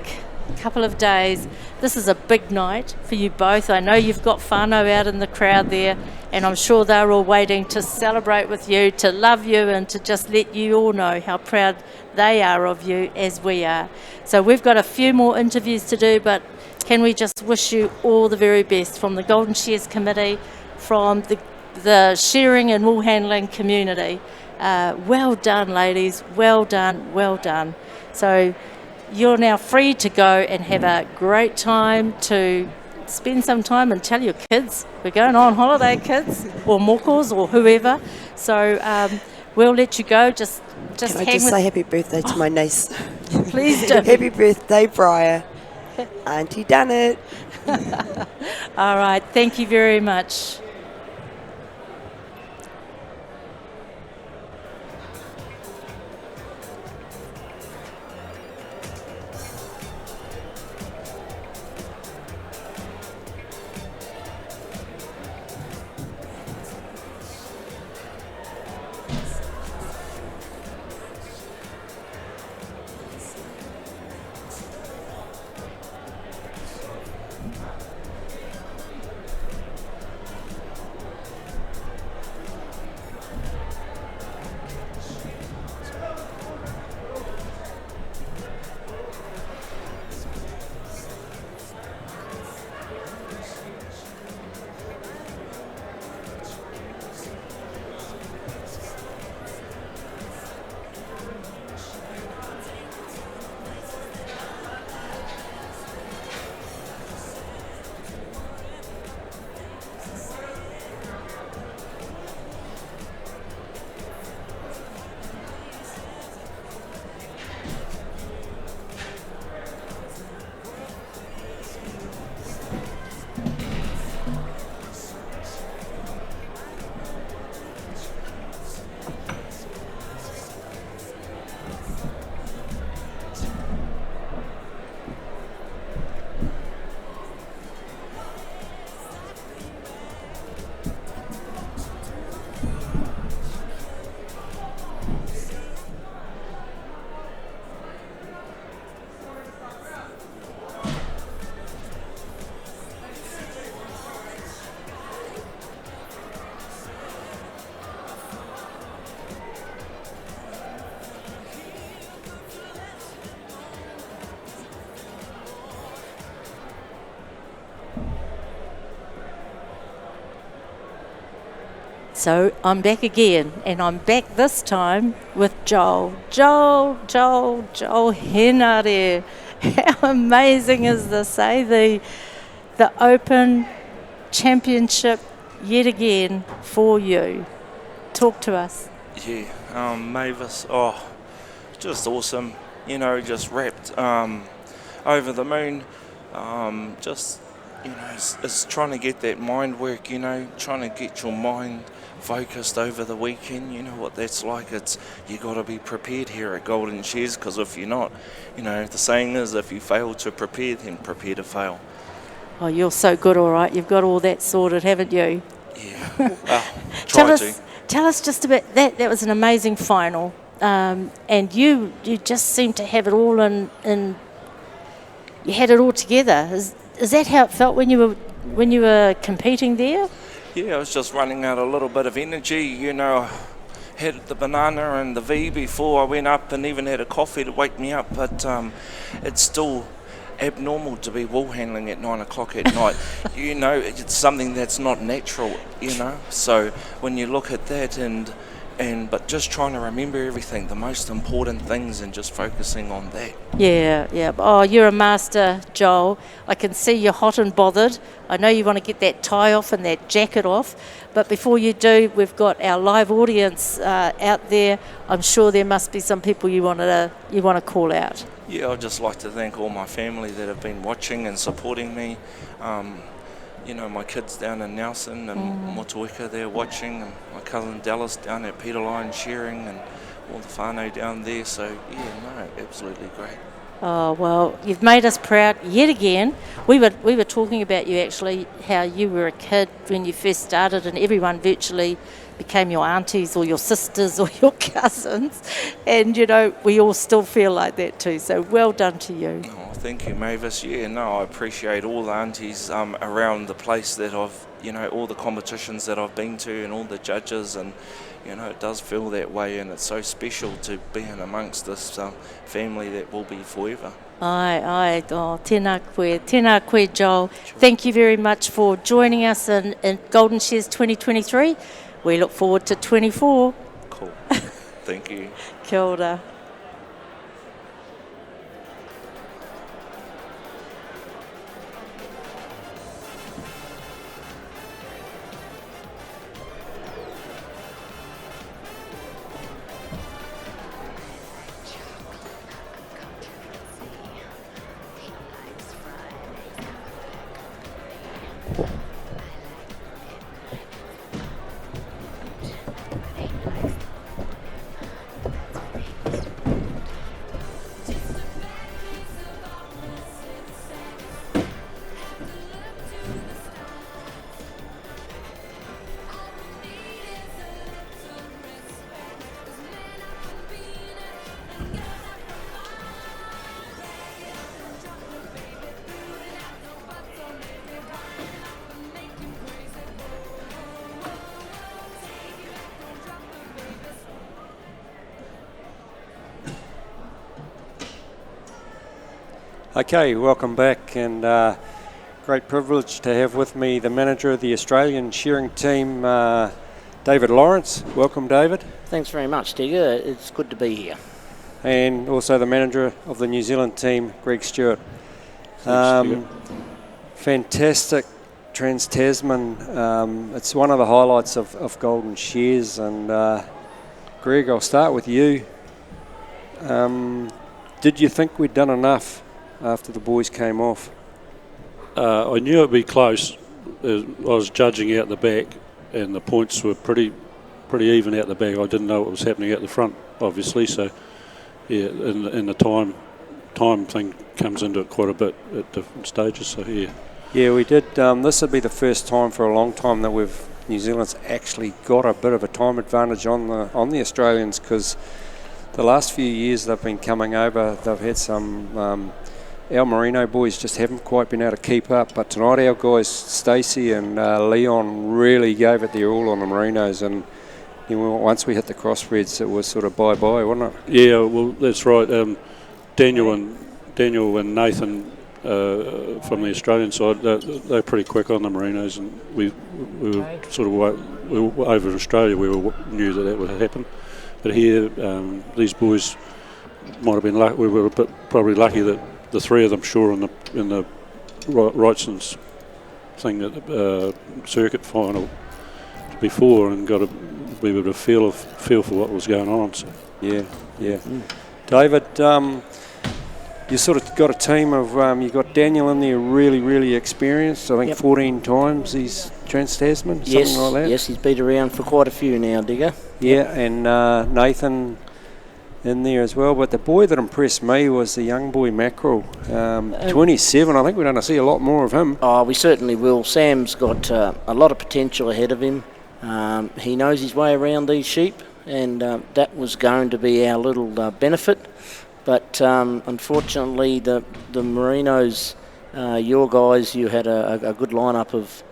couple of days. This is a big night for you both. I know you've got whānau out in the crowd there, and I'm sure they're all waiting to celebrate with you, to love you, and to just let you all know how proud they are of you as we are. So we've got a few more interviews to do, but can we just wish you all the very best from the Golden Shears Committee, from the shearing and wool handling community. Well done, ladies. Well done, well done. So you're now free to go and have a great time, to spend some time and tell your kids we're going on holiday, kids, or mokos, or whoever. So we'll let you go. Just Can I just say happy birthday to my niece? Please do. Happy birthday, Briar. Auntie done it. All right. Thank you very much. So I'm back again, and I'm back this time with Joel. Joel Henare. How amazing is this, eh? The Open Championship yet again for you. Talk to us. Yeah, Mavis, just awesome. You know, just wrapped over the moon. Just, you know, it's trying to get that mind work, you know, trying to get your mind focused over the weekend. You know what that's like. It's you got to be prepared here at Golden Shears, because if you're not, you know, the saying is if you fail to prepare, then prepare to fail. Oh, you're so good, all right. You've got all that sorted, haven't you? Yeah. Well, Tell us just a bit. That was an amazing final, and you just seem to have it all in. You had it all together. Is that how it felt when you were competing there? Yeah, I was just running out a little bit of energy. You know, had the banana and the V before I went up, and even had a coffee to wake me up. But it's still abnormal to be wool handling at 9 o'clock at night. You know, it's something that's not natural. You know, so when you look at that but just trying to remember everything, the most important things, and just focusing on that. Yeah. Oh, you're a master, Joel. I can see you're hot and bothered. I know you want to get that tie off and that jacket off, but before you do, we've got our live audience out there. I'm sure there must be some people you want to call out. Yeah, I'd just like to thank all my family that have been watching and supporting me. You know, my kids down in Nelson and Motueka, they're watching, and my cousin Dallas down at Peter Lyon Shearing, and all the whānau down there. So, absolutely great. Oh, well, you've made us proud yet again. We were talking about you, actually, how you were a kid when you first started, and everyone virtually became your aunties or your sisters or your cousins. And, you know, we all still feel like that too. So well done to you. Oh, thank you, Mavis. Yeah, no, I appreciate all the aunties around the place that all the competitions that I've been to, and all the judges, and, you know, it does feel that way, and it's so special to be in amongst this family that will be forever. Aye. Oh, tēnā koe, Joel. Thank you very much for joining us in Golden Shears 2023. We look forward to 24. Cool. Thank you. Kia ora. Okay, welcome back, and great privilege to have with me the manager of the Australian shearing team, David Lawrence. Welcome, David. Thanks very much, Digger. It's good to be here. And also the manager of the New Zealand team, Greg Stewart. Fantastic Trans-Tasman. It's one of the highlights of Golden Shears, and Greg, I'll start with you. Did you think we'd done enough after the boys came off? I knew it'd be close. I was judging out the back, and the points were pretty even out the back. I didn't know what was happening out the front, obviously. So, yeah, and the time thing comes into it quite a bit at different stages. So, yeah. Yeah, we did. This would be the first time for a long time that New Zealand's actually got a bit of a time advantage on the Australians, because the last few years they've been coming over. They've had some. Our Merino boys just haven't quite been able to keep up, but tonight our guys, Stacey and Leon, really gave it their all on the Merinos, and once we hit the crossbreeds, it was sort of bye-bye, wasn't it? Yeah, well, that's right. Daniel and Nathan from the Australian side, they're pretty quick on the merinos, and we were sort of over in Australia. We knew that would happen, but here these boys might have been lucky. We were probably lucky that the three of them shore in the Wrightson's thing at the circuit final before, and got a bit of a feel for what was going on. So. Yeah. David, you sort of got a team of, you got Daniel in there, really experienced. I think 14 times he's Trans-Tasman, something like that. Yes, he's been around for quite a few now, Digger. Yeah, and Nathan in there as well. But the boy that impressed me was the young boy Mackerel, 27. I think we're going to see a lot more of him. Oh, we certainly will. Sam's got a lot of potential ahead of him. He knows his way around these sheep, and that was going to be our little benefit. But unfortunately, the merinos, your guys, you had a good lineup of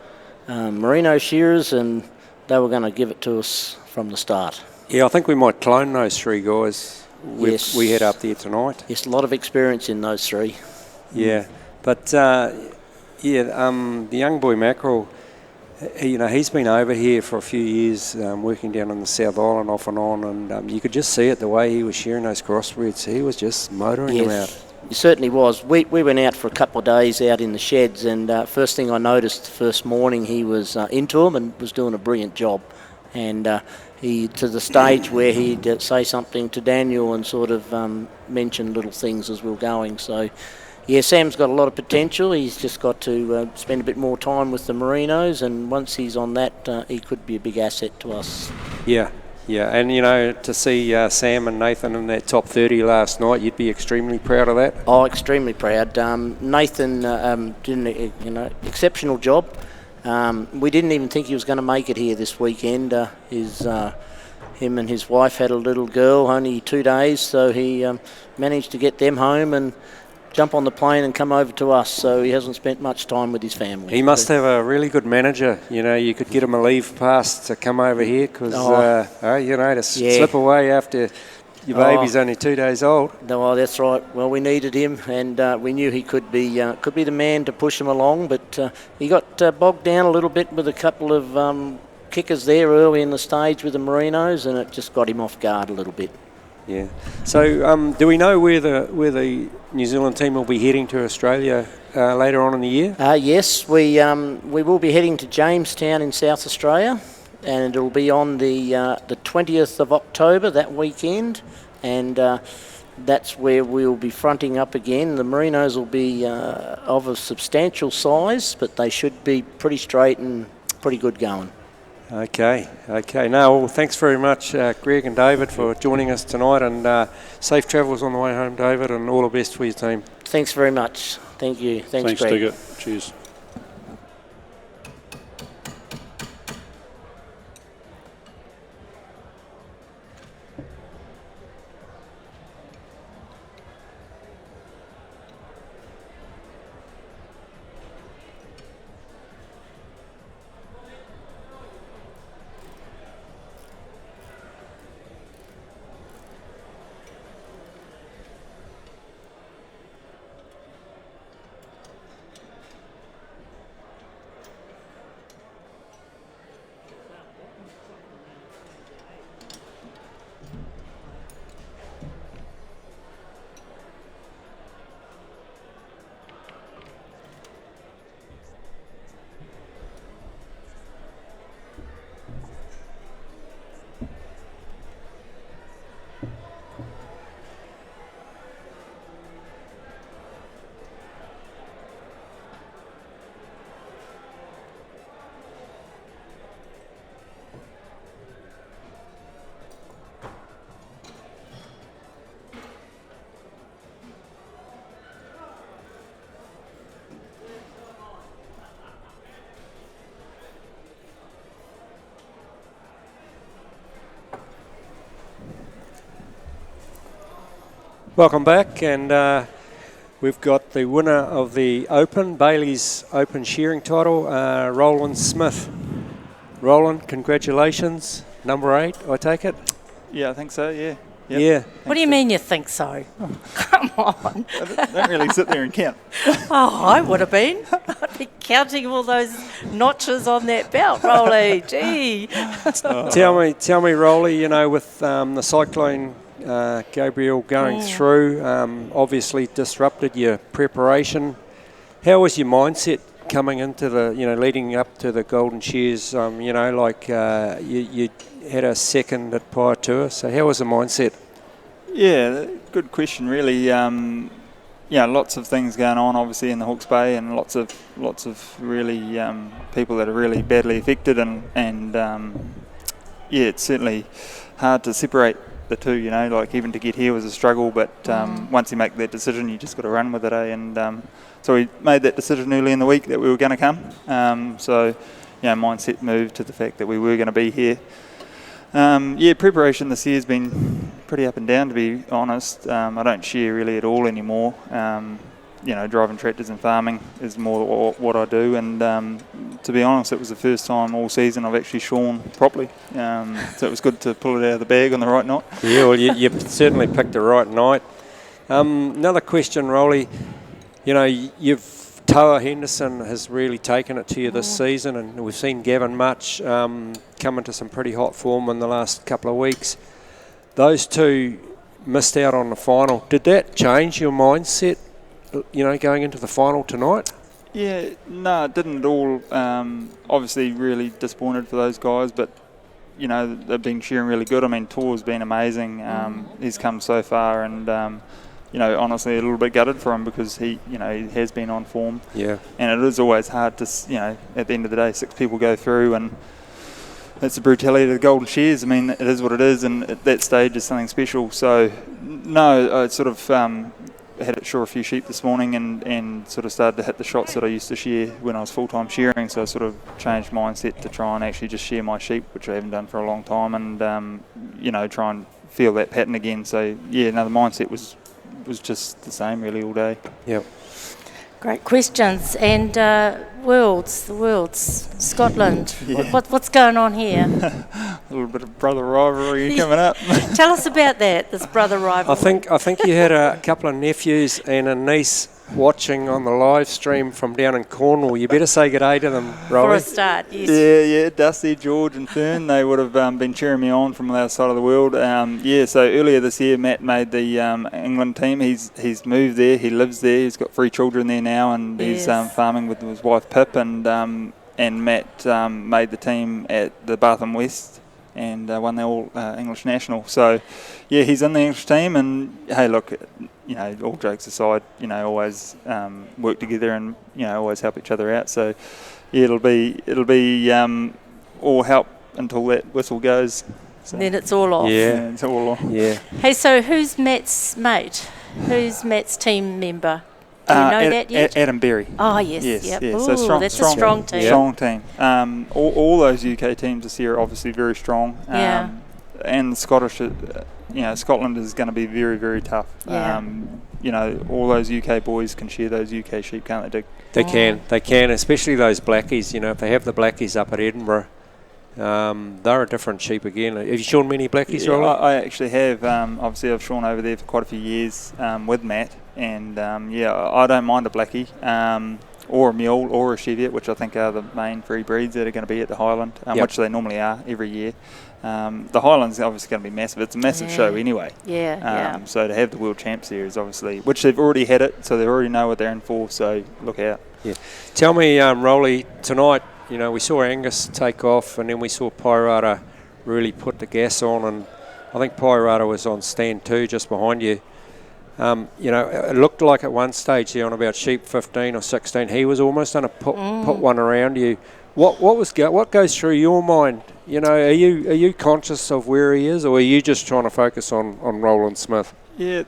merino shearers, and they were going to give it to us from the start. Yeah, I think we might clone those three guys we had up there tonight. Yes, a lot of experience in those three. Yeah, but the young boy Mackerel, he's been over here for a few years, working down in the South Island off and on, and you could just see it the way he was shearing those crossbreds. He was just motoring them out. He certainly was. We went out for a couple of days out in the sheds, and first thing I noticed the first morning, he was into them and was doing a brilliant job. And he, to the stage where he'd say something to Daniel and sort of mention little things as we were going. So, yeah, Sam's got a lot of potential. He's just got to spend a bit more time with the merinos, and once he's on that, he could be a big asset to us. Yeah, and to see Sam and Nathan in that top 30 last night, you'd be extremely proud of that. Oh, extremely proud. Nathan did an exceptional job. We didn't even think he was going to make it here this weekend. Him and his wife had a little girl, only 2 days, so he managed to get them home and jump on the plane and come over to us, so he hasn't spent much time with his family. He must have a really good manager. You could get him a leave pass to come over here because, to slip away after your baby's only 2 days old. No, that's right. Well, we needed him, and we knew he could be the man to push him along, but he got bogged down a little bit with a couple of kickers there early in the stage with the merinos, and it just got him off guard a little bit. Yeah. So, do we know where the New Zealand team will be heading to Australia later on in the year? Yes, we will be heading to Jamestown in South Australia, and it'll be on the 20th of October that weekend, and that's where we'll be fronting up again. The merinos will be of a substantial size, but they should be pretty straight and pretty good going. Okay. No, well, thanks very much, Greg and David, for joining us tonight, and safe travels on the way home, David, and all the best for your team. Thanks very much. Thank you. Thanks Greg. Digger. Cheers. Welcome back, and we've got the winner of the Open, Bailey's Open shearing title, Roland Smith. Roland, congratulations. Number 8, I take it? Yeah, I think so, yeah. Yep. Yeah. What do you mean you think so? Oh, come on. I don't really sit there and count. Oh, I would have been. I'd be counting all those notches on that belt, Rolly. Gee. Tell me, Rolly, you know, with the cyclone Gabriel going through, obviously disrupted your preparation. How was your mindset coming into the, you know, leading up to the Golden Shears? You know, like you had a second at Paitoa, so how was the mindset? Yeah, good question, really. Yeah, lots of things going on, obviously, in the Hawke's Bay, and lots of really people that are really badly affected, and yeah, it's certainly hard to separate the two. You know, like even to get here was a struggle, but once you make that decision, you just got to run with it, eh? And so we made that decision early in the week that we were going to come. So, you know, mindset moved to the fact that we were going to be here. Yeah, preparation this year has been pretty up and down, to be honest. I don't shear really at all anymore. You know, driving tractors and farming is more what I do, and to be honest, it was the first time all season I've actually shorn properly. So it was good to pull it out of the bag on the right night. Yeah, well, you certainly picked the right night. Another question, Rolly. You know, Toa Henderson has really taken it to you this season, and we've seen Gavin Much come into some pretty hot form in the last couple of weeks. Those two missed out on the final. Did that change your mindset, you know, going into the final tonight? Yeah, no, it didn't at all. Obviously really disappointed for those guys, but you know, they've been shearing really good. I mean, Tor's been amazing. He's come so far, and you know, honestly, a little bit gutted for him because he has been on form. Yeah. And it is always hard to, you know, at the end of the day, 6 people go through, and it's the brutality of the Golden Shears. I mean, it is what it is, and at that stage is something special. So, no, I sort of had to shore a few sheep this morning, and sort of started to hit the shots that I used to shear when I was full-time shearing. So I sort of changed mindset to try and actually just shear my sheep, which I haven't done for a long time, and you know, try and feel that pattern again. So yeah, no, the mindset was just the same really all day. Yep. Great questions. And the Worlds, Scotland. Yeah. What's going on here? A little bit of brother rivalry coming up. Tell us about that, this brother rivalry. I think you had a couple of nephews and a niece watching on the live stream from down in Cornwall. You better say good day to them, Rolly. For a start, yes. Yeah, Dusty, George and Fern, they would have been cheering me on from the other side of the world. Yeah, so earlier this year, Matt made the England team. He's moved there, he lives there, he's got 3 children there now, and he's farming with his wife Pip, and Matt made the team at the Bath and West and won the All English National. So, yeah, he's in the English team, and hey, look, you know, all jokes aside, you know, always work together and, you know, always help each other out. So, yeah, it'll be all help until that whistle goes. So. Then it's all off. Yeah, it's all off. Yeah. Hey, so who's Matt's mate? Who's Matt's team member? Do you know that yet? Adam Berry. Oh, yes. Yes. Ooh, So that's a strong team. Strong team. All those UK teams this year are obviously very strong. Yeah. And the Scottish, you know, Scotland is going to be very, very tough. Yeah. You know, all those UK boys can shear those UK sheep, can't they, Dick? They can, especially those blackies. You know, if they have the blackies up at Edinburgh, they're a different sheep again. Have you shorn many blackies, Rolly? I actually have. Obviously, I've shorn over there for quite a few years with Matt, and yeah, I don't mind a blackie, or a mule, or a cheviot, which I think are the main 3 breeds that are going to be at the Highland, which they normally are every year. The Highland's obviously going to be massive. It's a massive show anyway. So to have the World Champs there is obviously, which they've already had it, so they already know what they're in for. So look out. Yeah. Tell me, Rolly, tonight, you know, we saw Angus take off, and then we saw Pirata really put the gas on, and I think Pirata was on stand 2 just behind you. You know, it looked like at one stage there on about sheep 15 or 16, he was almost going to put one around you. What goes through your mind? You know, are you conscious of where he is, or are you just trying to focus on Roland Smith? Yeah,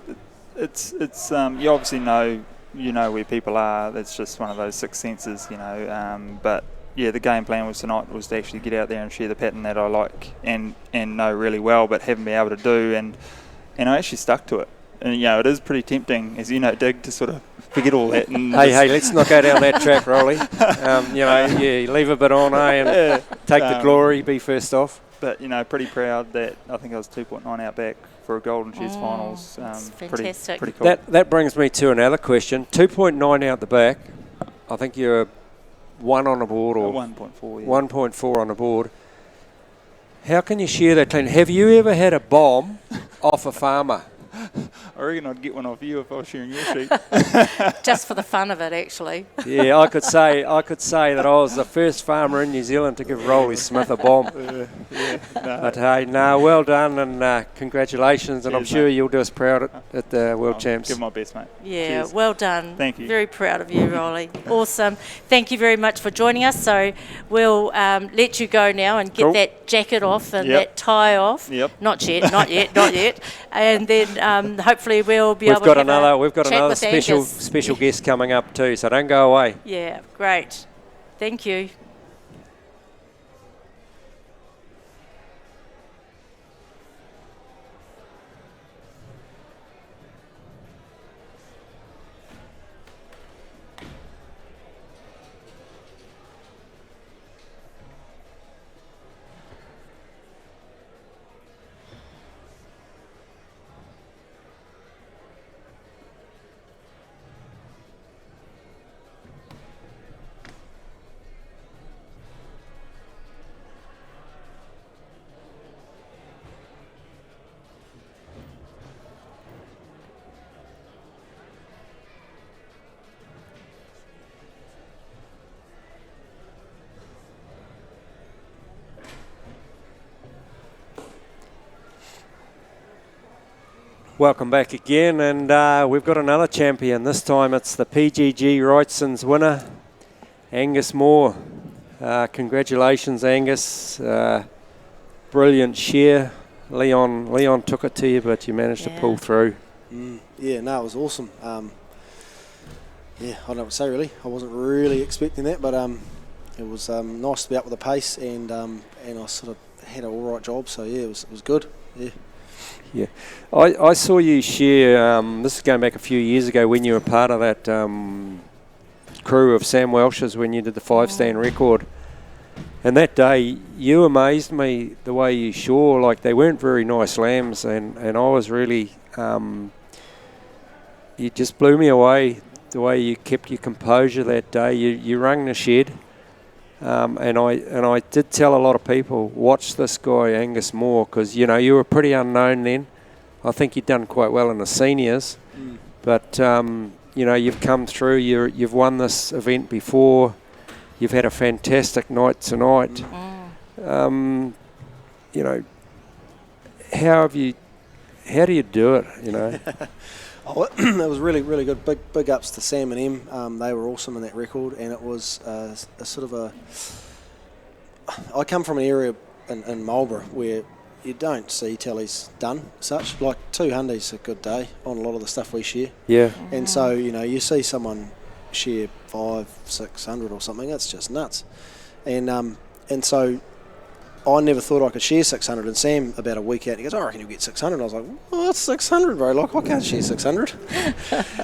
it's you obviously know where people are. That's just one of those 6 senses, you know. But yeah, the game plan was tonight was to actually get out there and share the pattern that I like and know really well, but haven't been able to do, and I actually stuck to it. And you know, it is pretty tempting, as you know, Dig, to sort of forget all that. And hey, let's not go down that track, Rolly. You know, leave a bit on, and take the glory, be first off. But you know, pretty proud that I think I was 2.9 out back for a Golden Shears finals. fantastic. Pretty cool. That brings me to another question. 2.9 out the back. I think you're 1 on the board, or 1.4. Yeah. 1.4 on the board. How can you share that clean? Have you ever had a bomb off a farmer? I reckon I'd get one off you if I was shearing your sheep. Just for the fun of it, actually. Yeah, I could say that I was the first farmer in New Zealand to give Rolly Smith a bomb. No. But hey, no, well done, and congratulations, and I'm Cheers, sure mate. you'll do us proud at the World I'll Champs. give my best, mate. Yeah, Cheers. well done. Thank you. Very proud of you, Rolly. Awesome. Thank you very much for joining us. So we'll let you go now and get Cool. that jacket off and Yep. that tie off. Yep. Not yet. And then hopefully we'll be able to We've have got chat another with Angus. special guest coming up too, so don't go away. Yeah, great. Thank you. Welcome back again, and we've got another champion. This time it's the PGG Wrightson's winner, Angus Moore. Congratulations, Angus. Brilliant shear. Leon took it to you, but you managed to pull through. Yeah, no, it was awesome. Yeah, I don't know what to say really. I wasn't really expecting that, but it was nice to be up with the pace, and I sort of had an all right job. So yeah, it was good. Yeah. Yeah, I saw you share, this is going back a few years ago when you were part of that crew of Sam Welsh's when you did the 5-stand record. And that day, you amazed me the way you shore. Like, they weren't very nice lambs, and I was really, you just blew me away the way you kept your composure that day. You rung the shed. And I did tell a lot of people, watch this guy Angus Moore, because you were pretty unknown then. I think you'd done quite well in the seniors, but you've come through. You've won this event before. You've had a fantastic night tonight. How do you do it? Oh, it was really, really good. Big ups to Sam and Em. They were awesome in that record, and it was a sort of a... I come from an area in Marlborough where you don't see tallies done such. Like 200's a good day on a lot of the stuff we share. Yeah. And so, you see someone share 500-600 or something, it's just nuts. And so I never thought I could share 600, and Sam, about a week out, he goes, I reckon you'll get 600. I was like, what's 600, bro? Like, I can't share 600.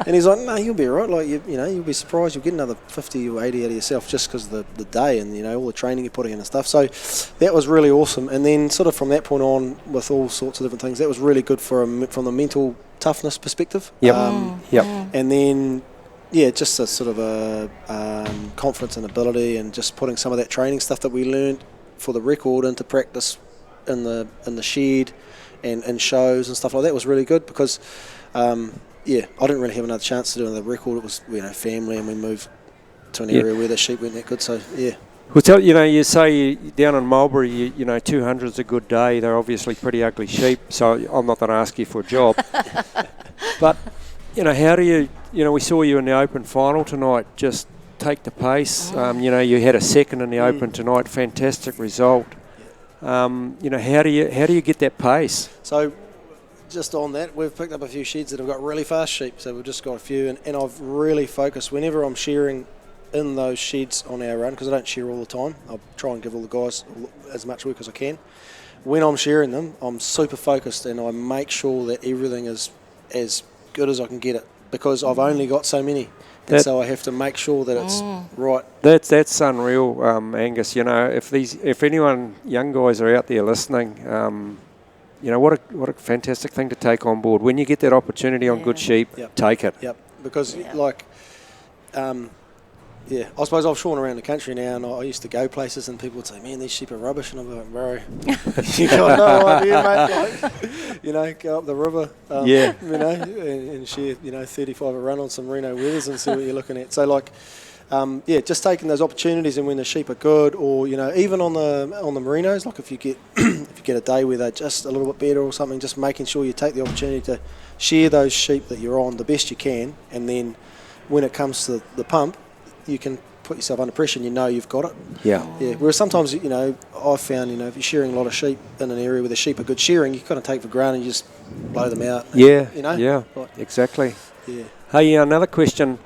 And he's like, no, you'll be all right. Like, you'll be surprised. You'll get another 50 or 80 out of yourself just because of the day and, all the training you're putting in and stuff. So that was really awesome. And then sort of from that point on, with all sorts of different things, that was really good from the mental toughness perspective. Yep. And then, yeah, just a sort of a confidence and ability, and just putting some of that training stuff that we learned for the record into practice in the shed and shows and stuff like that was really good, because I didn't really have another chance to do another record. It was family, and we moved to an area where the sheep weren't that good. So yeah. Well, you say down in Marlborough, 200's a good day. They're obviously pretty ugly sheep, so I'm not going to ask you for a job. But how do you? We saw you in the Open final tonight. Just take the pace. You had a second in the Open tonight. Fantastic result. How do you get that pace? So, just on that, we've picked up a few sheds that have got really fast sheep. So we've just got a few, and I've really focused whenever I'm shearing in those sheds on our run, because I don't shear all the time. I'll try and give all the guys as much work as I can. When I'm shearing them, I'm super focused, and I make sure that everything is as good as I can get it, because I've only got so many. And so I have to make sure that it's right. That's unreal, Angus. If anyone young guys are out there listening, you know, what a fantastic thing to take on board. When you get that opportunity on good sheep, take it. Yep. Because like, I suppose I've shorn around the country now, and I used to go places, and people would say, "Man, these sheep are rubbish," and I'm like, "Bro, you got no idea, mate." Like, you know, go up the river, you know, and share, 35 a run on some Reno weathers and see what you're looking at. So like, just taking those opportunities, and when the sheep are good, or even on the merinos, like if you get a day where they're just a little bit better or something, just making sure you take the opportunity to share those sheep that you're on the best you can, and then when it comes to the pump, you can put yourself under pressure and you've got it. Yeah. Whereas sometimes, I've found, if you're shearing a lot of sheep in an area where the sheep are good shearing, you kind of take for granted and you just blow them out. Yeah. Like, Exactly. Yeah. Hey, another question.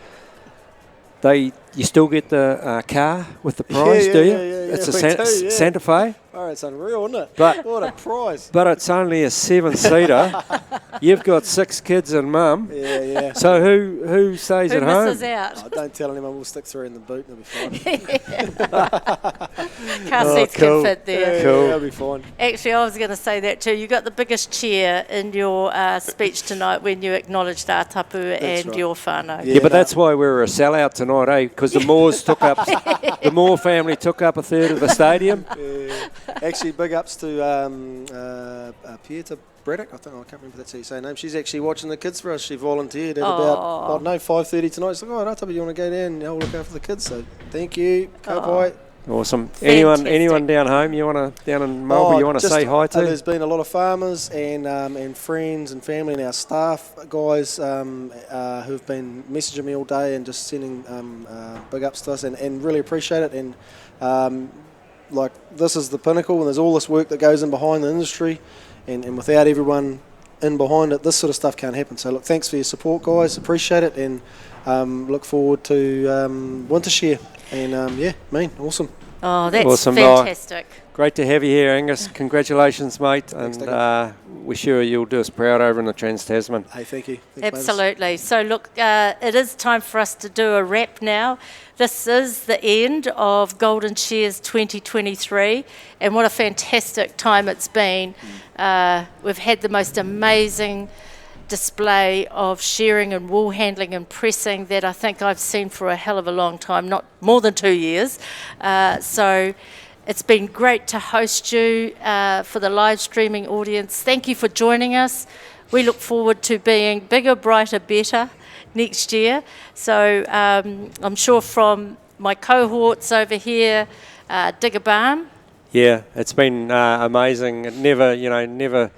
You still get the car with the prize, do you? Yeah, It's a Santa Fe. Oh, it's unreal, isn't it? But what a prize. But it's only a 7-seater. You've got 6 kids and mum. Yeah. So who stays at home? Who misses out? Oh, don't tell anyone. We'll stick 3 in the boot and it'll be fine. Car seats can fit there. Cool. Yeah, that'll be fine. Actually, I was going to say that too. You got the biggest cheer in your speech tonight when you acknowledged our tapu and your whānau. Yeah, but that's why we were a sellout tonight, eh? Because the Moors the Moore family took up a third of the stadium. Actually, big ups to Pieta Braddock. I can't remember that's how you say her name. She's actually watching the kids for us. She volunteered at about 5:30 tonight. She's like, "Oh, Ratabi, you want to go down and look after the kids?" So thank you. Awesome. Anyone down home down in Melbourne you want to say hi to? There's been a lot of farmers and friends and family and our staff guys who've been messaging me all day and just sending big ups to us and really appreciate it. And like, this is the pinnacle, and there's all this work that goes in behind the industry, and without everyone in behind it, this sort of stuff can't happen. So look, thanks for your support, guys. Appreciate it, and look forward to winter shear. And awesome. Oh, that's awesome. fantastic. Great to have you here, Angus. Congratulations, mate. Thanks, and we're sure you'll do us proud over in the Trans-Tasman. Hey, thank you. Absolutely. So look, it is time for us to do a wrap now. This is the end of Golden Shears 2023, and what a fantastic time it's been. We've had the most amazing display of shearing and wool handling and pressing that I think I've seen for a hell of a long time, not more than 2 years. So it's been great to host you for the live streaming audience. Thank you for joining us. We look forward to being bigger, brighter, better next year. So I'm sure from my cohorts over here, Digger Balm. Yeah, it's been amazing. It never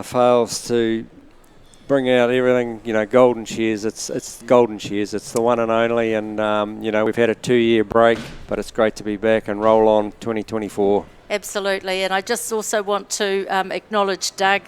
fails to bring out everything, Golden Shears. It's Golden Shears. It's the one and only, and we've had a 2-year break, but it's great to be back and roll on 2024. Absolutely, and I just also want to acknowledge Doug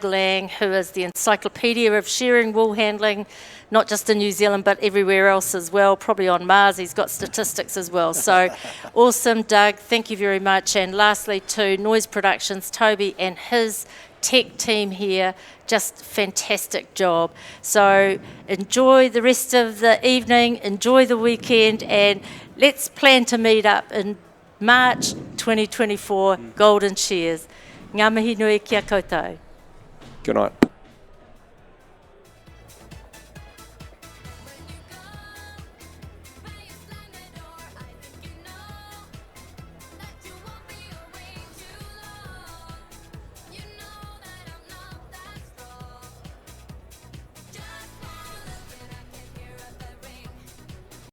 Lang, who is the encyclopedia of shearing wool handling, not just in New Zealand but everywhere else as well, probably on Mars. He's got statistics as well. So awesome, Doug, thank you very much. And lastly to Noise Productions, Toby and his tech team here, just fantastic job. So enjoy the rest of the evening, enjoy the weekend, and let's plan to meet up in March 2024, Golden Shears. Ngā mihi nui kia koutou. Good night.